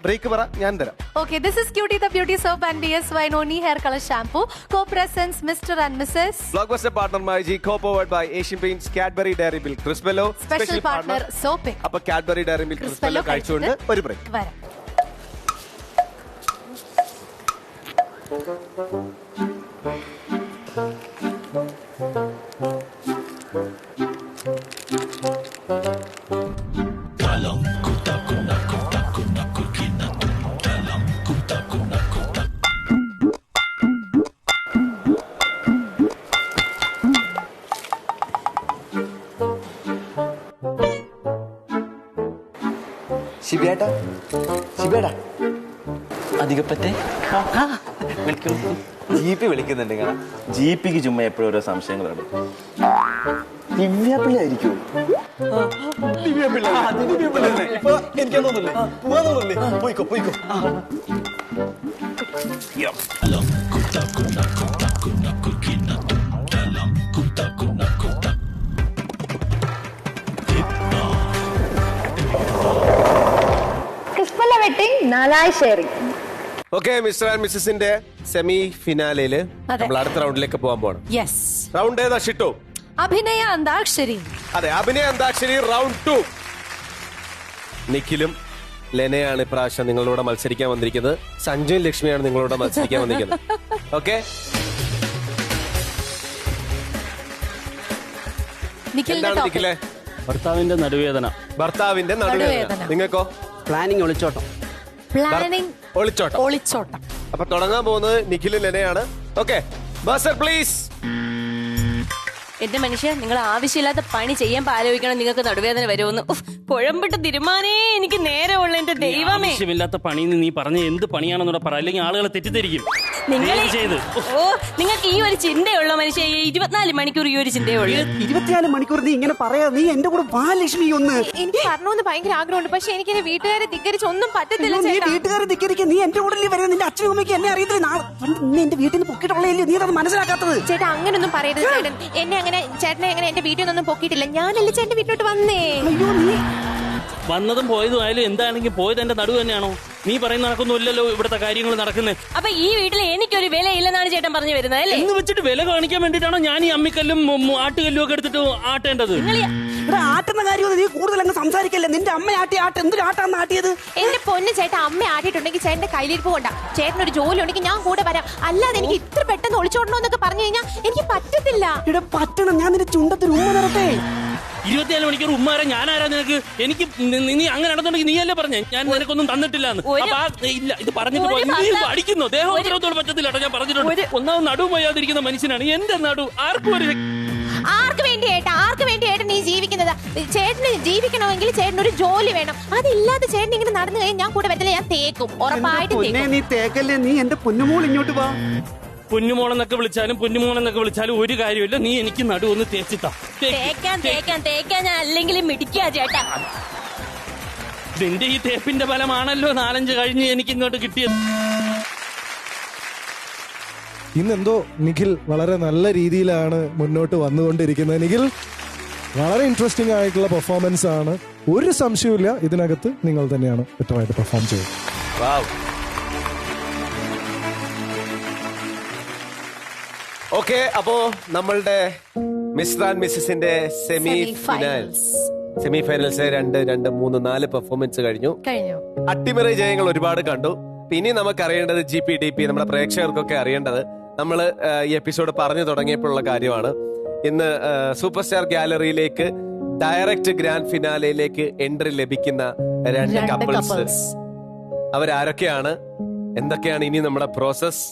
ബ്രേക്ക് പറ, ഞാൻ തരാം. Okay, this is Cutie the Beauty Soap and BSY Noni Hair Color Shampoo. Co-presents Mr. and Mrs. Blockbuster partner Maiji, co-powered by Asian Paints, Cadbury Dairy Milk Crispello. Special partner Soaping. അപ്പോൾ Cadbury Dairy Milk Crispello കഴിച്ചുകൊണ്ട് ഒരു break. വരാം. ശിബേടാ അധികപ്പറ്റേ GP വിളിക്കുന്നുണ്ട്. GPക്ക് ചുമ്മാ എപ്പോഴും ഓരോ സംശയങ്ങളാണ്. ദിവ്യാപിള്ള ആയിരിക്കും. ഇപ്പൊ എനിക്ക് തോന്നുന്നില്ലേ, പോവാൻ തോന്നുന്നില്ലേ? പോയിക്കോ. ഓക്കെ, മിസ്റ്റർ ആൻഡ് മിസ്സസിന്റെ സെമി ഫിനാലയില് നമ്മൾ അടുത്ത റൗണ്ടിലേക്ക് പോകാൻ പോകണം. റൗണ്ട് ഏതാ ഷിട്ടോ? അഭിനയ അന്താക്ഷരി. അതെ, അഭിനയ അന്താക്ഷരി റൗണ്ട് 2. നിഖിലും ലെനയാണ് ഇപ്രാവശ്യം നിങ്ങളോട് മത്സരിക്കാൻ വന്നിരിക്കുന്നത്. സഞ്ജുവും ലക്ഷ്മിയാണ് നിങ്ങളോട് മത്സരിക്കാൻ വന്നിരിക്കുന്നത്. ഓക്കെ, എന്താണ് നിഖിലെ? ഭർത്താവിന്റെ നടുവേദന. നിങ്ങൾക്കോ? പ്ലാനിങ് ഒളിച്ചോട്ടം. ഒളിച്ചോട്ടം. അപ്പൊ തുടങ്ങാൻ പോകുന്നത് നിഖിലും ലെനയാണ്. Okay, buzzer please. എന്റെ മനുഷ്യ, നിങ്ങൾ ആവശ്യമില്ലാത്ത പണി ചെയ്യാൻ ആലോചിക്കണം. നിങ്ങൾക്ക് നടുവേദന വരുമെന്ന് കുഴമ്പിട്ട് തീരുമാനേ എനിക്ക് നേരമുള്ള എന്റെ ദൈവമേ. ആവശ്യമില്ലാത്ത പണി നീ പറഞ്ഞ എന്ത് പണിയാണെന്നൂടെ പറ, അല്ലെങ്കിൽ ആളുകളെ തെറ്റിദ്ധരിക്കും. നിങ്ങൾക്ക് ഈ ഒരു ചിന്തയുള്ള മനുഷ്യ 24 മണിക്കൂർ ഈ ഒരു ചിന്തയുള്ളൂ. 24 മണിക്കൂർ നീ ഇങ്ങനെ പറയാ. നീ എന്റെ കൂടെ വാ ലക്ഷ്മി ഒന്ന്. എനിക്ക് പറഞ്ഞോന്ന് ഭയങ്കര ആഗ്രഹമുണ്ട്, പക്ഷെ എനിക്ക് എന്റെ വീട്ടുകാരെ ധിക്കരിച്ച് ഒന്നും പറ്റത്തില്ല. നീ വീട്ടുകാരെ ധിക്കരിക്കുക. നീ എന്റെ കൂടെ വരുന്നത്. നിന്റെ അച്ഛനും അമ്മയ്ക്ക് എന്നെ അറിയത്തില്ല. നീ എന്റെ വീട്ടിൽ നിന്ന് പൊക്കിട്ടുള്ളതല്ലേ, നീ അത് മനസ്സിലാക്കാത്തത്. ചേട്ടാ അങ്ങനൊന്നും പറയരുത് ചേട്ടൻ. ചേട്ടനെ അങ്ങനെ എന്റെ വീട്ടിൽ നിന്നൊന്നും പൊക്കിയിട്ടില്ല. ഞാനല്ലേ ചേട്ടന്റെ വീട്ടിലോട്ട് വന്നേ. അയ്യോ, നീ വന്നതും പോയതും ആയാലും എന്താണെങ്കിൽ പോയത് എന്റെ നടുവ് തന്നെയാണോ? നീ പറയുന്ന നടക്കൊന്നുമില്ലല്ലോ ഇവിടുത്തെ കാര്യങ്ങൾ നടക്കുന്നത്. അപ്പൊ ഈ വീട്ടിൽ എനിക്കൊരു വിലയില്ലെന്നാണ് ചേട്ടൻ പറഞ്ഞു വരുന്നത് അല്ലേ? എന്ന് വെച്ചിട്ട് വില കാണിക്കാൻ വേണ്ടിട്ടാണോ ഞാൻ ഈ അമ്മിക്കല്ലും ആട്ടുകല്ലും ഒക്കെ എടുത്തിട്ട് ആട്ടേണ്ടത്? ആട്ടുന്ന കാര്യം നീ കൂടുതൽ അങ്ങ് സംസാരിക്കല്ലേ. നിന്റെ അമ്മ ആട്ട് എന്തൊരു ആട്ടാന്ന് ആട്ടിയത്? എന്റെ പൊന്ന് ചേട്ടാ, അമ്മ ആട്ടിട്ടുണ്ടെങ്കിൽ ചേട്ടന്റെ കയ്യിലിരിപ്പ് കൊണ്ടാ. ചേട്ടനൊരു ജോലി ഉണ്ടെങ്കിൽ ഞാൻ കൂടെ വരാം. അല്ലാതെ എനിക്ക് ഇത്ര പെട്ടെന്ന് ഒളിച്ചോടണോന്നൊക്കെ പറഞ്ഞു കഴിഞ്ഞാൽ എനിക്ക് പറ്റത്തില്ല. ഇവിടെ പറ്റണം. ഞാൻ നിന്റെ ചുണ്ടത്തിൽ ഉമ്മ തരട്ടെ. 24 മണിക്കൂർ ഉമ്മാരെ ഞാനാരാ നിനക്ക്? എനിക്ക് നീ അങ്ങനെ നടന്നുണ്ടെങ്കിൽ നീയല്ലേ പറഞ്ഞേ ഞാൻ നിനക്കൊന്നും തന്നിട്ടില്ലാന്ന്. ഇല്ല, ഇത് പറഞ്ഞിട്ട് അടിക്കുന്നു. ദേഹോത്തരത്തോട് പറ്റത്തില്ല. ഞാൻ പറഞ്ഞിട്ടുണ്ട്. ഒന്നാമത് നടുവ് പോയാതിരിക്കുന്ന മനുഷ്യനാണ് എന്റെ നടു. ആർക്കും ആർക്ക് വേണ്ടി ഏട്ടൻ നീ ജീവിക്കുന്നത്? ചേട്ടന് ജീവിക്കണമെങ്കിൽ ചേട്ടനൊരു ജോലി വേണം. അതില്ലാതെ ചേട്ടൻ ഇങ്ങനെ നടന്നു കഴിഞ്ഞാൽ ഞാൻ കൂടെ പറ്റില്ല. ഞാൻ തേക്കും, ഉറപ്പായിട്ടും. നീ തേക്കല്ലേ. നീ എന്റെ പൊന്നുമോൾ ഇങ്ങോട്ട് വാ. പൊന്നുമോളെന്നൊക്കെ വിളിച്ചാലും ഒരു കാര്യമില്ല. നീ എനിക്ക് നടു ഒന്ന് തേച്ചിത്താ. തേക്കാൻ ഞാൻ അല്ലെങ്കിൽ മിടിക്കാ ചേട്ടാ. നിന്റെ ഈ തേപ്പിന്റെ ഫലമാണല്ലോ 4-5 കഴിഞ്ഞ് എനിക്ക് ഇങ്ങോട്ട് കിട്ടിയത്. ഇന്നെന്തോ നിഖിൽ വളരെ നല്ല രീതിയിലാണ് മുന്നോട്ട് വന്നുകൊണ്ടിരിക്കുന്നത്. നിഖിൽ, വളരെ ഇൻട്രസ്റ്റിംഗ് ആയിട്ടുള്ള പെർഫോമൻസ് ആണ്. ഒരു സംശയമില്ല, ഇതിനകത്ത് നിങ്ങൾ തന്നെയാണ് ബെറ്ററായിട്ട് പെർഫോം ചെയ്തത്. ഓക്കെ, അപ്പോ നമ്മളുടെ മിസ്റ്റർ ആൻഡ് മിസ്സിന്റെ സെമി ഫൈനൽസ് 2, 3, 4 പെർഫോമൻസ് കഴിഞ്ഞു. അട്ടിമറി ജയങ്ങൾ ഒരുപാട് കണ്ടു. ഇനി നമുക്ക് അറിയേണ്ടത് GPDP, നമ്മുടെ പ്രേക്ഷകർക്കൊക്കെ അറിയേണ്ടത്, നമ്മൾ ഈ എപ്പിസോഡ് പറഞ്ഞു തുടങ്ങിയപ്പോഴുള്ള കാര്യമാണ്. ഇന്ന് സൂപ്പർ സ്റ്റാർ ഗാലറിയിലേക്ക് ഡയറക്റ്റ് ഗ്രാൻഡ് ഫിനാലയിലേക്ക് എൻട്രി ലഭിക്കുന്ന 2 കപ്പിൾസ് അവരാരൊക്കെയാണ്, എന്തൊക്കെയാണ് ഇനി നമ്മുടെ പ്രോസസ്?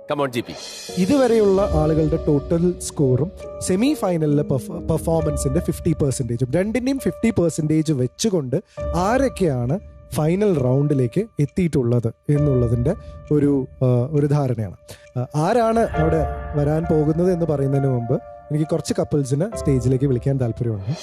Come on GP. ഇതുവരെയുള്ള ആളുകളുടെ ടോട്ടൽ സ്കോറും സെമി ഫൈനലിലെ പെർഫോമൻസിന്റെ 50%, രണ്ടിന്റെയും 50% വെച്ചുകൊണ്ട് ആരൊക്കെയാണ് ഫൈനൽ റൗണ്ടിലേക്ക് എത്തിയിട്ടുള്ളത് എന്നുള്ളതിന്റെ ഒരു ധാരണയാണ്. ആരാണ് അവിടെ വരാൻ പോകുന്നത് എന്ന് പറയുന്നതിന് മുമ്പ് എനിക്ക് കുറച്ച് കപ്പിൾസിനെ സ്റ്റേജിലേക്ക് വിളിക്കാൻ താല്പര്യമുണ്ട്.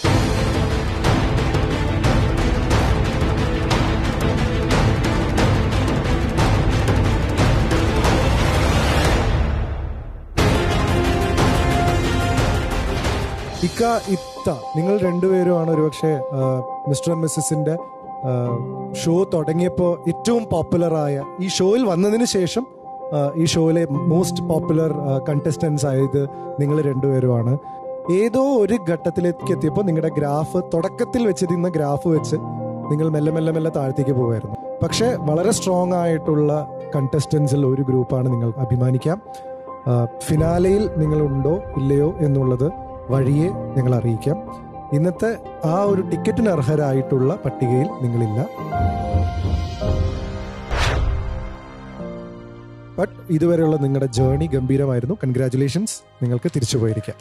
നിങ്ങൾ രണ്ടുപേരുമാണ് ഒരുപക്ഷെ മിസ്റ്റർ ആൻഡ് മിസ്സസിന്റെ ഷോ തുടങ്ങിയപ്പോൾ ഏറ്റവും പോപ്പുലറായ, ഈ ഷോയിൽ വന്നതിന് ശേഷം ഈ ഷോയിലെ മോസ്റ്റ് പോപ്പുലർ കണ്ടസ്റ്റൻസ് ആയത് നിങ്ങൾ രണ്ടുപേരുമാണ്. ഏതോ ഒരു ഘട്ടത്തിലേക്ക് എത്തിയപ്പോൾ നിങ്ങളുടെ ഗ്രാഫ്, തുടക്കത്തിൽ വെച്ചിരുന്ന ഗ്രാഫ് വെച്ച് നിങ്ങൾ മെല്ലെ മെല്ലെ മെല്ലെ താഴത്തേക്ക് പോകുമായിരുന്നു. പക്ഷെ വളരെ സ്ട്രോങ് ആയിട്ടുള്ള കണ്ടസ്റ്റൻസിൽ ഒരു ഗ്രൂപ്പാണ് നിങ്ങൾ അഭിമാനിക്കാം. ഫിനാലയിൽ നിങ്ങളുണ്ടോ ഇല്ലയോ എന്നുള്ളത് വഴിയെ ഞങ്ങൾ അറിയിക്കാം. ഇന്നത്തെ ആ ഒരു ടിക്കറ്റിന് അർഹരായിട്ടുള്ള പട്ടികയിൽ നിങ്ങളില്ല. ബട്ട് ഇതുവരെയുള്ള നിങ്ങളുടെ ജേർണി ഗംഭീരമായിരുന്നു. കൺഗ്രാറ്റുലേഷൻസ്, നിങ്ങൾക്ക് തിരിച്ചു പോയിരിക്കാം.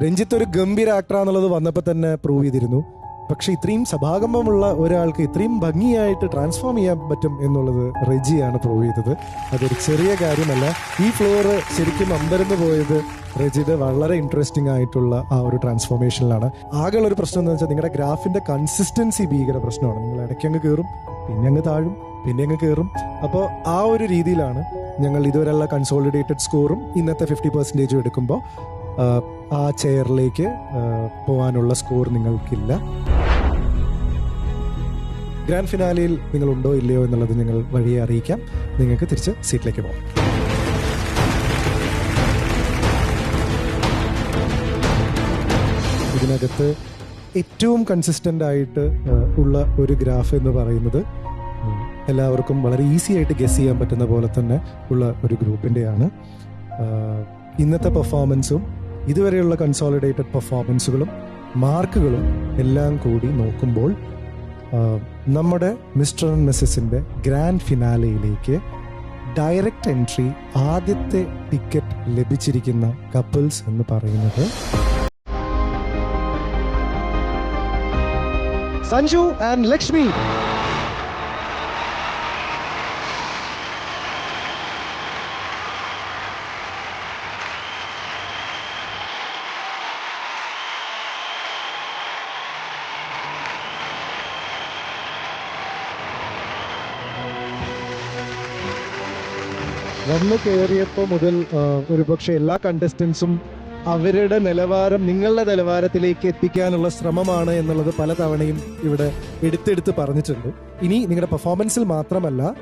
രഞ്ജിത്ത് ഒരു ഗംഭീര ആക്ടറാന്നുള്ളത് വന്നപ്പോൾ തന്നെ പ്രൂവ് ചെയ്തിരുന്നു. പക്ഷെ ഇത്രയും സഭാകമ്പമുള്ള ഒരാൾക്ക് ഇത്രയും ഭംഗിയായിട്ട് ട്രാൻസ്ഫോം ചെയ്യാൻ പറ്റും എന്നുള്ളത് റെജിയാണ് പ്രൂവ് ചെയ്തത്. അതൊരു ചെറിയ കാര്യമല്ല. ഈ ഫ്ലോർ ശരിക്കും അമ്പരന്ന് പോയത് റെജിയുടെ വളരെ ഇൻട്രസ്റ്റിംഗ് ആയിട്ടുള്ള ആ ഒരു ട്രാൻസ്ഫോർമേഷനിലാണ്. ആകെയുള്ള ഒരു പ്രശ്നം എന്ന് വെച്ചാൽ നിങ്ങളുടെ ഗ്രാഫിന്റെ കൺസിസ്റ്റൻസി ഭീകര പ്രശ്നമാണ്. നിങ്ങൾ ഇടയ്ക്കങ്ങ് കയറും, പിന്നെ അങ്ങ് താഴും, പിന്നെ അങ്ങ് കയറും. അപ്പോൾ ആ ഒരു രീതിയിലാണ് ഞങ്ങൾ ഇതുവരെയുള്ള കൺസോളിഡേറ്റഡ് സ്കോറും ഇന്നത്തെ 50% എടുക്കുമ്പോൾ ആ ചെയറിലേക്ക് പോകാനുള്ള സ്കോർ നിങ്ങൾക്കില്ല. ഗ്രാൻഡ് ഫിനാലയിൽ നിങ്ങൾ ഉണ്ടോ ഇല്ലയോ എന്നുള്ളത് ഞങ്ങൾ വഴിയെ അറിയിക്കാം. നിങ്ങൾക്ക് തിരിച്ച് സീറ്റിലേക്ക് പോകാം. ഇതിനകത്ത് ഏറ്റവും കൺസിസ്റ്റന്റ് ആയിട്ട് ഉള്ള ഒരു ഗ്രാഫ് എന്ന് പറയുന്നത് എല്ലാവർക്കും വളരെ ഈസി ആയിട്ട് ഗസ് ചെയ്യാൻ പറ്റുന്ന പോലെ തന്നെ ഉള്ള ഒരു ഗ്രൂപ്പിൻ്റെയാണ്. ഇന്നത്തെ പെർഫോമൻസും ഇതുവരെയുള്ള കൺസോളിഡേറ്റഡ് പെർഫോമൻസുകളും മാർക്കുകളും എല്ലാം കൂടി നോക്കുമ്പോൾ നമ്മുടെ മിസ്റ്റർ ആൻഡ് മിസ്സസിന്റെ ഗ്രാൻഡ് ഫിനാലയിലേക്ക് ഡയറക്റ്റ് എൻട്രി ആദ്യത്തെ ടിക്കറ്റ് ലഭിച്ചിരിക്കുന്ന കപ്പിൾസ് എന്ന് പറയുന്നത് സഞ്ജു ആൻഡ് ലക്ഷ്മി. വന്നു കയറിയപ്പോൾ മുതൽ ഒരുപക്ഷെ എല്ലാ കണ്ടസ്റ്റൻസും അവരുടെ നിലവാരം നിങ്ങളുടെ നിലവാരത്തിലേക്ക് എത്തിക്കാനുള്ള ശ്രമമാണ് എന്നുള്ളത് പല തവണയും ഇവിടെ എടുത്തെടുത്ത് പറഞ്ഞിട്ടുണ്ട്. ഇനി നിങ്ങളുടെ പെർഫോമൻസിൽ മാത്രമല്ല,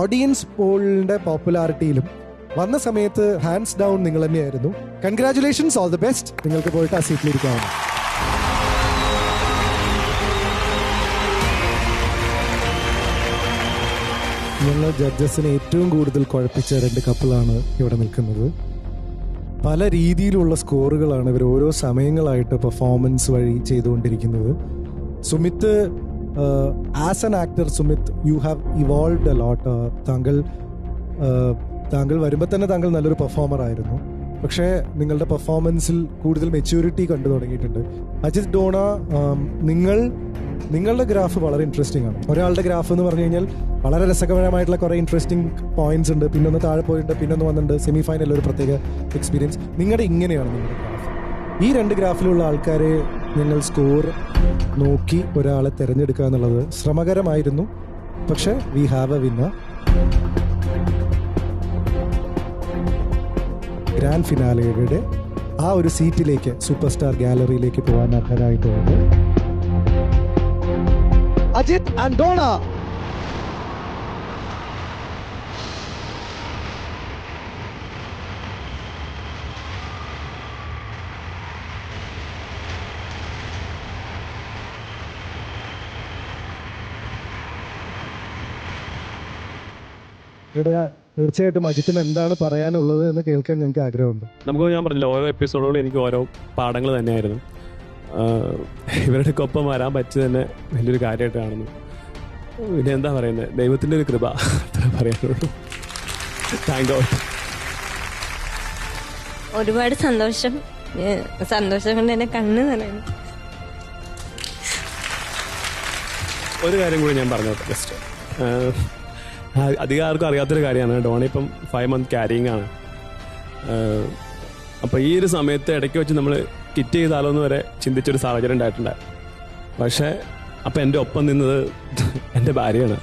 ഓഡിയൻസ് പോളിന്റെ പോപ്പുലാരിറ്റിയിലും വന്ന സമയത്ത് ഹാൻഡ്സ് ഡൗൺ നിങ്ങൾ തന്നെയായിരുന്നു. Congratulations, all the best. നിങ്ങൾക്ക് പോയിട്ട് ആ സീറ്റിലിരിക്കാവുന്നു. ഞങ്ങൾ ജഡ്ജസിനെ ഏറ്റവും കൂടുതൽ കുഴപ്പിച്ച 2 കപ്പിളാണ് ഇവിടെ നിൽക്കുന്നത്. പല രീതിയിലുള്ള സ്കോറുകളാണ് ഇവർ ഓരോ സമയങ്ങളായിട്ട് പെർഫോമൻസ് വഴി ചെയ്തുകൊണ്ടിരിക്കുന്നത്. Sumith, as an actor Sumith, you have evolved a lot. താങ്കൾ വരുമ്പോൾ തന്നെ താങ്കൾ നല്ലൊരു പെർഫോമർ ആയിരുന്നു. പക്ഷേ നിങ്ങളുടെ പെർഫോമൻസിൽ കൂടുതൽ മെച്യൂരിറ്റി കണ്ടു തുടങ്ങിയിട്ടുണ്ട്. അജിത് ഡോണ, നിങ്ങളുടെ ഗ്രാഫ് വളരെ ഇൻട്രസ്റ്റിംഗ് ആണ്. ഒരാളുടെ ഗ്രാഫ് എന്ന് പറഞ്ഞു കഴിഞ്ഞാൽ വളരെ രസകരമായിട്ടുള്ള കുറേ ഇൻട്രസ്റ്റിംഗ് പോയിന്റ്സ് ഉണ്ട്. പിന്നെ ഒന്ന് താഴെ പോയിട്ടുണ്ട്, പിന്നെ ഒന്ന് വന്നിട്ടുണ്ട്. സെമി ഫൈനലിൽ ഒരു പ്രത്യേക എക്സ്പീരിയൻസ്. നിങ്ങളുടെ ഇങ്ങനെയാണ് നിങ്ങളുടെ ഗ്രാഫ്. ഈ 2 ഗ്രാഫിലുള്ള ആൾക്കാരെ ഞങ്ങൾ സ്കോർ നോക്കി ഒരാളെ തിരഞ്ഞെടുക്കുക എന്നുള്ളത് ശ്രമകരമായിരുന്നു. പക്ഷെ we have a winner. Grand ഫിനാലയുടെ ആ ഒരു സീറ്റിലേക്ക്, സൂപ്പർ സ്റ്റാർ ഗാലറിയിലേക്ക് പോകാൻ അർഹരായിട്ടുള്ളത് അജിത് ആൻഡ് ഡോണ. തീർച്ചയായിട്ടും അജിത്തിന് എന്താണ് പറയാനുള്ളത് എന്ന് കേൾക്കാൻ ഞങ്ങൾക്ക് ആഗ്രഹമുണ്ട്. നമുക്ക് ഞാൻ പറഞ്ഞില്ല, ഓരോ എപ്പിസോഡുകളും എനിക്ക് ഓരോ പാഠങ്ങൾ തന്നെയായിരുന്നു. ഇവരുടെ ഒപ്പം വരാൻ പറ്റിയത് തന്നെ വലിയൊരു കാര്യമായിട്ട് കാണുന്നു. പിന്നെ എന്താ പറയുന്നത്, ദൈവത്തിൻ്റെ ഒരു കൃപ അത്ര പറയാനുള്ളൂ. Thank God. ഒരുപാട് സന്തോഷം. സന്തോഷം കൊണ്ട് എന്നെ കണ്ണ് നിറയുന്നു. ഒരു കാര്യം കൂടി ഞാൻ പറഞ്ഞോട്ടെ ജസ്റ്റ്. അധികം ആർക്കും അറിയാത്തൊരു കാര്യമാണ്, ഡോണി ഇപ്പം 5 month ക്യാരിങ് ആണ്. അപ്പോൾ ഈ ഒരു സമയത്ത് ഇടയ്ക്ക് വെച്ച് നമ്മൾ കിറ്റ് ചെയ്താലോ എന്ന് വരെ ചിന്തിച്ചൊരു സാഹചര്യം ഉണ്ടായിട്ടുണ്ടായിരുന്നു. പക്ഷേ അപ്പം എൻ്റെ ഒപ്പം നിന്നത് എൻ്റെ ഭാര്യയാണ്.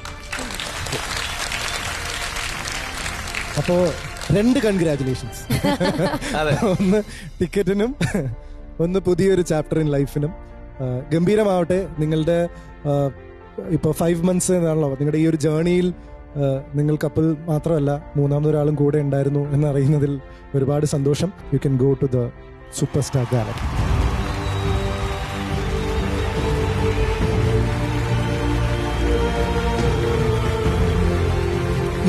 അപ്പോൾ 2 കൺഗ്രാറ്റുലേഷൻസ്. ഒന്ന് ടിക്കറ്റിനും ഒന്ന് പുതിയൊരു ചാപ്റ്റർ ഇൻ ലൈഫിനും. ഗംഭീരമാവട്ടെ. നിങ്ങളുടെ ഇപ്പോൾ 5 months എന്നാണല്ലോ നിങ്ങളുടെ ഈ ഒരു ജേർണിയിൽ നിങ്ങൾ കപ്പിൾ മാത്രമല്ല, മൂന്നാമതൊരാളും കൂടെ ഉണ്ടായിരുന്നു എന്നറിയുന്നതിൽ ഒരുപാട് സന്തോഷം. You can go to the superstar gallery.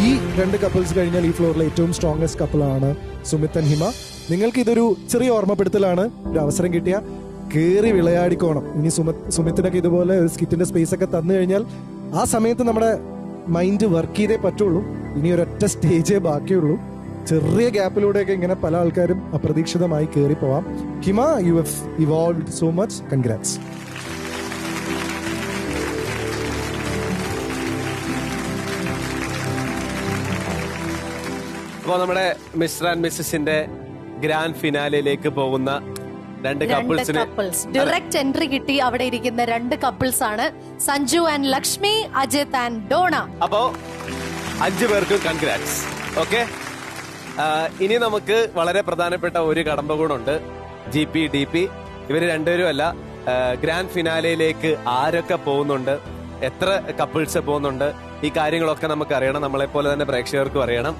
ഈ 2 കപ്പിൾസ് കഴിഞ്ഞാൽ ഈ ഫ്ലോറിലെ ഏറ്റവും സ്ട്രോങ്സ്റ്റ് കപ്പിളാണ് സുമിത് ആൻഡ് ഹിമ. നിങ്ങൾക്ക് ഇതൊരു ചെറിയ ഓർമ്മപ്പെടുത്തലാണ്. ഒരു അവസരം കിട്ടിയ കേറി വിളയാടിക്കോണം. ഇനി സുമിത്തിനൊക്കെ ഇതുപോലെ ഒരു സ്കിറ്റിന്റെ സ്പേസ് ഒക്കെ തന്നു കഴിഞ്ഞാൽ ആ സമയത്ത് നമ്മുടെ മൈൻഡ് വർക്ക് ചെയ്തേ പറ്റുള്ളൂ. ഇനി ഒരൊറ്റ സ്റ്റേജേ ബാക്കിയുള്ളൂ. ചെറിയ ഗ്യാപ്പിലൂടെയൊക്കെ ഇങ്ങനെ പല ആൾക്കാരും അപ്രതീക്ഷിതമായി കയറി പോവാം. Hima, you have evolved so much. Congrats. അപ്പോൾ നമ്മുടെ മിസ്റ്റർ ആൻഡ് മിസ്സസിന്റെ ഗ്രാൻഡ് ഫിനാലയിലേക്ക് പോകുന്ന 2 കപ്പിൾസിന് ഡയറക്റ്റ് എൻട്രി കിട്ടി. അവിടെ ഇരിക്കുന്ന 2 കപ്പിൾസ് ആണ് സഞ്ജു ആൻഡ് ലക്ഷ്മി, അജിത് ആൻഡ് ഡോണ. അപ്പോ 5 പേർക്കും കൺഗ്രാറ്റ്സ്. ഓക്കെ, ഇനി നമുക്ക് വളരെ പ്രധാനപ്പെട്ട ഒരു കടമ്പ കൂടെ GP DP. ഇവര് രണ്ടുപേരും അല്ല, ഗ്രാൻഡ് ഫിനാലയിലേക്ക് ആരൊക്കെ പോകുന്നുണ്ട്, എത്ര കപ്പിൾസ് പോകുന്നുണ്ട്, ഈ കാര്യങ്ങളൊക്കെ നമുക്ക് അറിയണം. നമ്മളെ പോലെ തന്നെ പ്രേക്ഷകർക്കും അറിയണം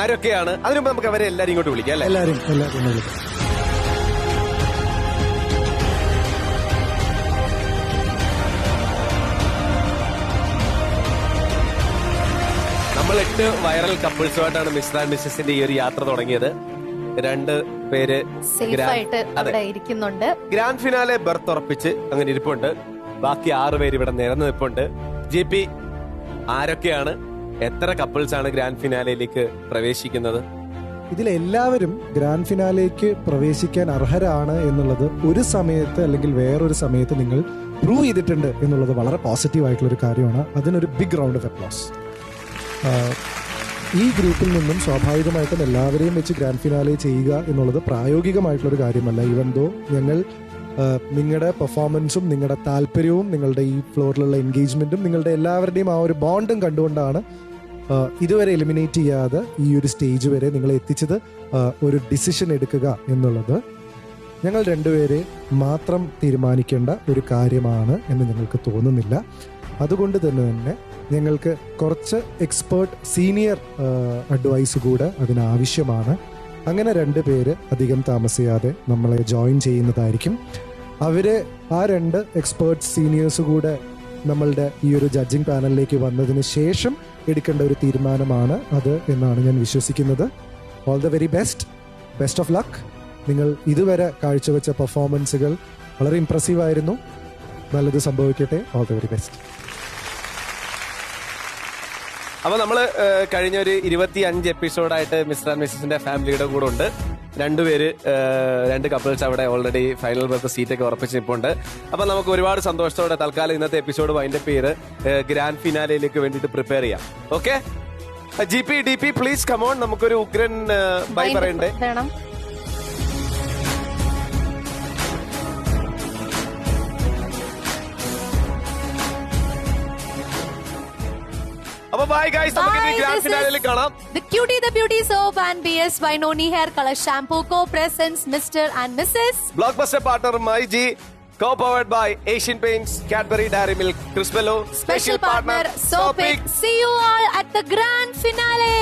ആരൊക്കെയാണ്. അതിനുമുമ്പ് നമുക്ക് അവരെ എല്ലാരും ഇങ്ങോട്ട് വിളിക്കാം അല്ലേ? എല്ലാരും നമ്മൾ 8 വൈറൽ കപ്പിൾസുമായിട്ടാണ് മിസ്റ്റർ ആൻഡ് മിസ്സസിന്റെ ഈ ഒരു യാത്ര തുടങ്ങിയത്. 2 പേര് സേഫ് ആയിട്ട് അവിടെ ഇരിക്കുന്നുണ്ട്. ഗ്രാൻഡ് ഫിനാലെ ബർത്ത് ഉറപ്പിച്ച് അങ്ങനെ ഇരിപ്പുണ്ട്. ബാക്കി 6 പേര് ഇവിടെ നിരന്ന് നിൽപ്പുണ്ട്. GP, ആരൊക്കെയാണ്, എത്ര കപ്പിൾസ് ആണ് ഗ്രാൻഡ് ഫിനാലയിലേക്ക് പ്രവേശിക്കുന്നത്? ഇതിലെല്ലാവരും ഗ്രാൻഡ് ഫിനാലേക്ക് പ്രവേശിക്കാൻ അർഹരാണ് എന്നുള്ളത് ഒരു സമയത്ത് അല്ലെങ്കിൽ വേറൊരു സമയത്ത് നിങ്ങൾ പ്രൂവ് ചെയ്തിട്ടുണ്ട് എന്നുള്ളത് വളരെ പോസിറ്റീവ് ആയിട്ടുള്ള ഒരു കാര്യമാണ്. അതിനൊരു ബിഗ് റൗണ്ട് ഓഫ് അപ്ലോസ്. ഈ ഗ്രൂപ്പിൽ നിന്നും സ്വാഭാവികമായിട്ടും എല്ലാവരെയും വെച്ച് ഗ്രാൻഡ് ഫിനാലെ ചെയ്യുക എന്നുള്ളത് പ്രായോഗികമായിട്ടുള്ളൊരു കാര്യമല്ല. ഈവൻ ദോ ഞങ്ങൾ നിങ്ങളുടെ പെർഫോമൻസും നിങ്ങളുടെ താല്പര്യവും നിങ്ങളുടെ ഈ ഫ്ലോറിലുള്ള എൻഗേജ്മെന്റും നിങ്ങളുടെ എല്ലാവരുടെയും ആ ഒരു ബോണ്ടും കണ്ടുകൊണ്ടാണ് ഇതുവരെ എലിമിനേറ്റ് ചെയ്യാതെ ഈ ഒരു സ്റ്റേജ് വരെ നിങ്ങളെ എത്തിച്ചത്. ഒരു ഡിസിഷൻ എടുക്കുക എന്നുള്ളത് ഞങ്ങൾ 2 പേരെ മാത്രം തീരുമാനിക്കേണ്ട ഒരു കാര്യമാണ് എന്ന് ഞങ്ങൾക്ക് തോന്നുന്നില്ല. അതുകൊണ്ട് തന്നെ ഞങ്ങൾക്ക് കുറച്ച് എക്സ്പേർട്ട് സീനിയർ അഡ്വൈസ് കൂടെ അതിനാവശ്യമാണ്. അങ്ങനെ 2 പേര് അധികം താമസിയാതെ നമ്മളെ ജോയിൻ ചെയ്യുന്നതായിരിക്കും. അവര് ആ 2 എക്സ്പേർട്ട് സീനിയേഴ്സ് കൂടെ നമ്മളുടെ ഈ ഒരു ജഡ്ജിങ് പാനലിലേക്ക് വന്നതിന് ശേഷം എടുക്കേണ്ട ഒരു തീരുമാനമാണ് അത് എന്നാണ് ഞാൻ വിശ്വസിക്കുന്നത്. All the very best of luck. നിങ്ങൾ ഇതുവരെ കാഴ്ചവെച്ച പെർഫോമൻസുകൾ വളരെ ഇംപ്രസീവ് ആയിരുന്നു. നല്ലത് സംഭവിക്കട്ടെ. All the very best. അപ്പൊ നമ്മള് കഴിഞ്ഞ ഒരു 25 എപ്പിസോഡായിട്ട് മിസ്റ്റർ ആൻഡ് മിസ്സസിന്റെ ഫാമിലിയുടെ കൂടെ ഉണ്ട്. 2 പേര് 2 കപ്പിൾസ് അവിടെ ഓൾറെഡി ഫൈനൽ ബർത്ത് സീറ്റൊക്കെ ഉറപ്പിച്ച് നിൽപ്പുണ്ട്. അപ്പൊ നമുക്ക് ഒരുപാട് സന്തോഷത്തോടെ തൽക്കാലം ഇന്നത്തെ എപ്പിസോഡ് വൈൻഡപ്പ് ചെയ്ത് ഗ്രാൻഡ് ഫിനാലയിലേക്ക് വേണ്ടിയിട്ട് പ്രിപ്പയർ ചെയ്യാം. Okay, GP DP please come on. നമുക്കൊരു ഉഗ്രൻ ബൈ പറയണ്ടേ? അപ്പൊ ബൈ ഗൈസ്, നമുക്ക് ഇനി ഗ്രാൻഡ് ഫിനാലിൽ കാണാം. The Cutie the Beauty soap and BS Vinoni hair color shampoo co-presents Mr. and Mrs. Blockbuster partner MyG, co-powered by Asian Paints, Cadbury Dairy Milk, Crispello, Special partner Sopic. See you all at the grand finale.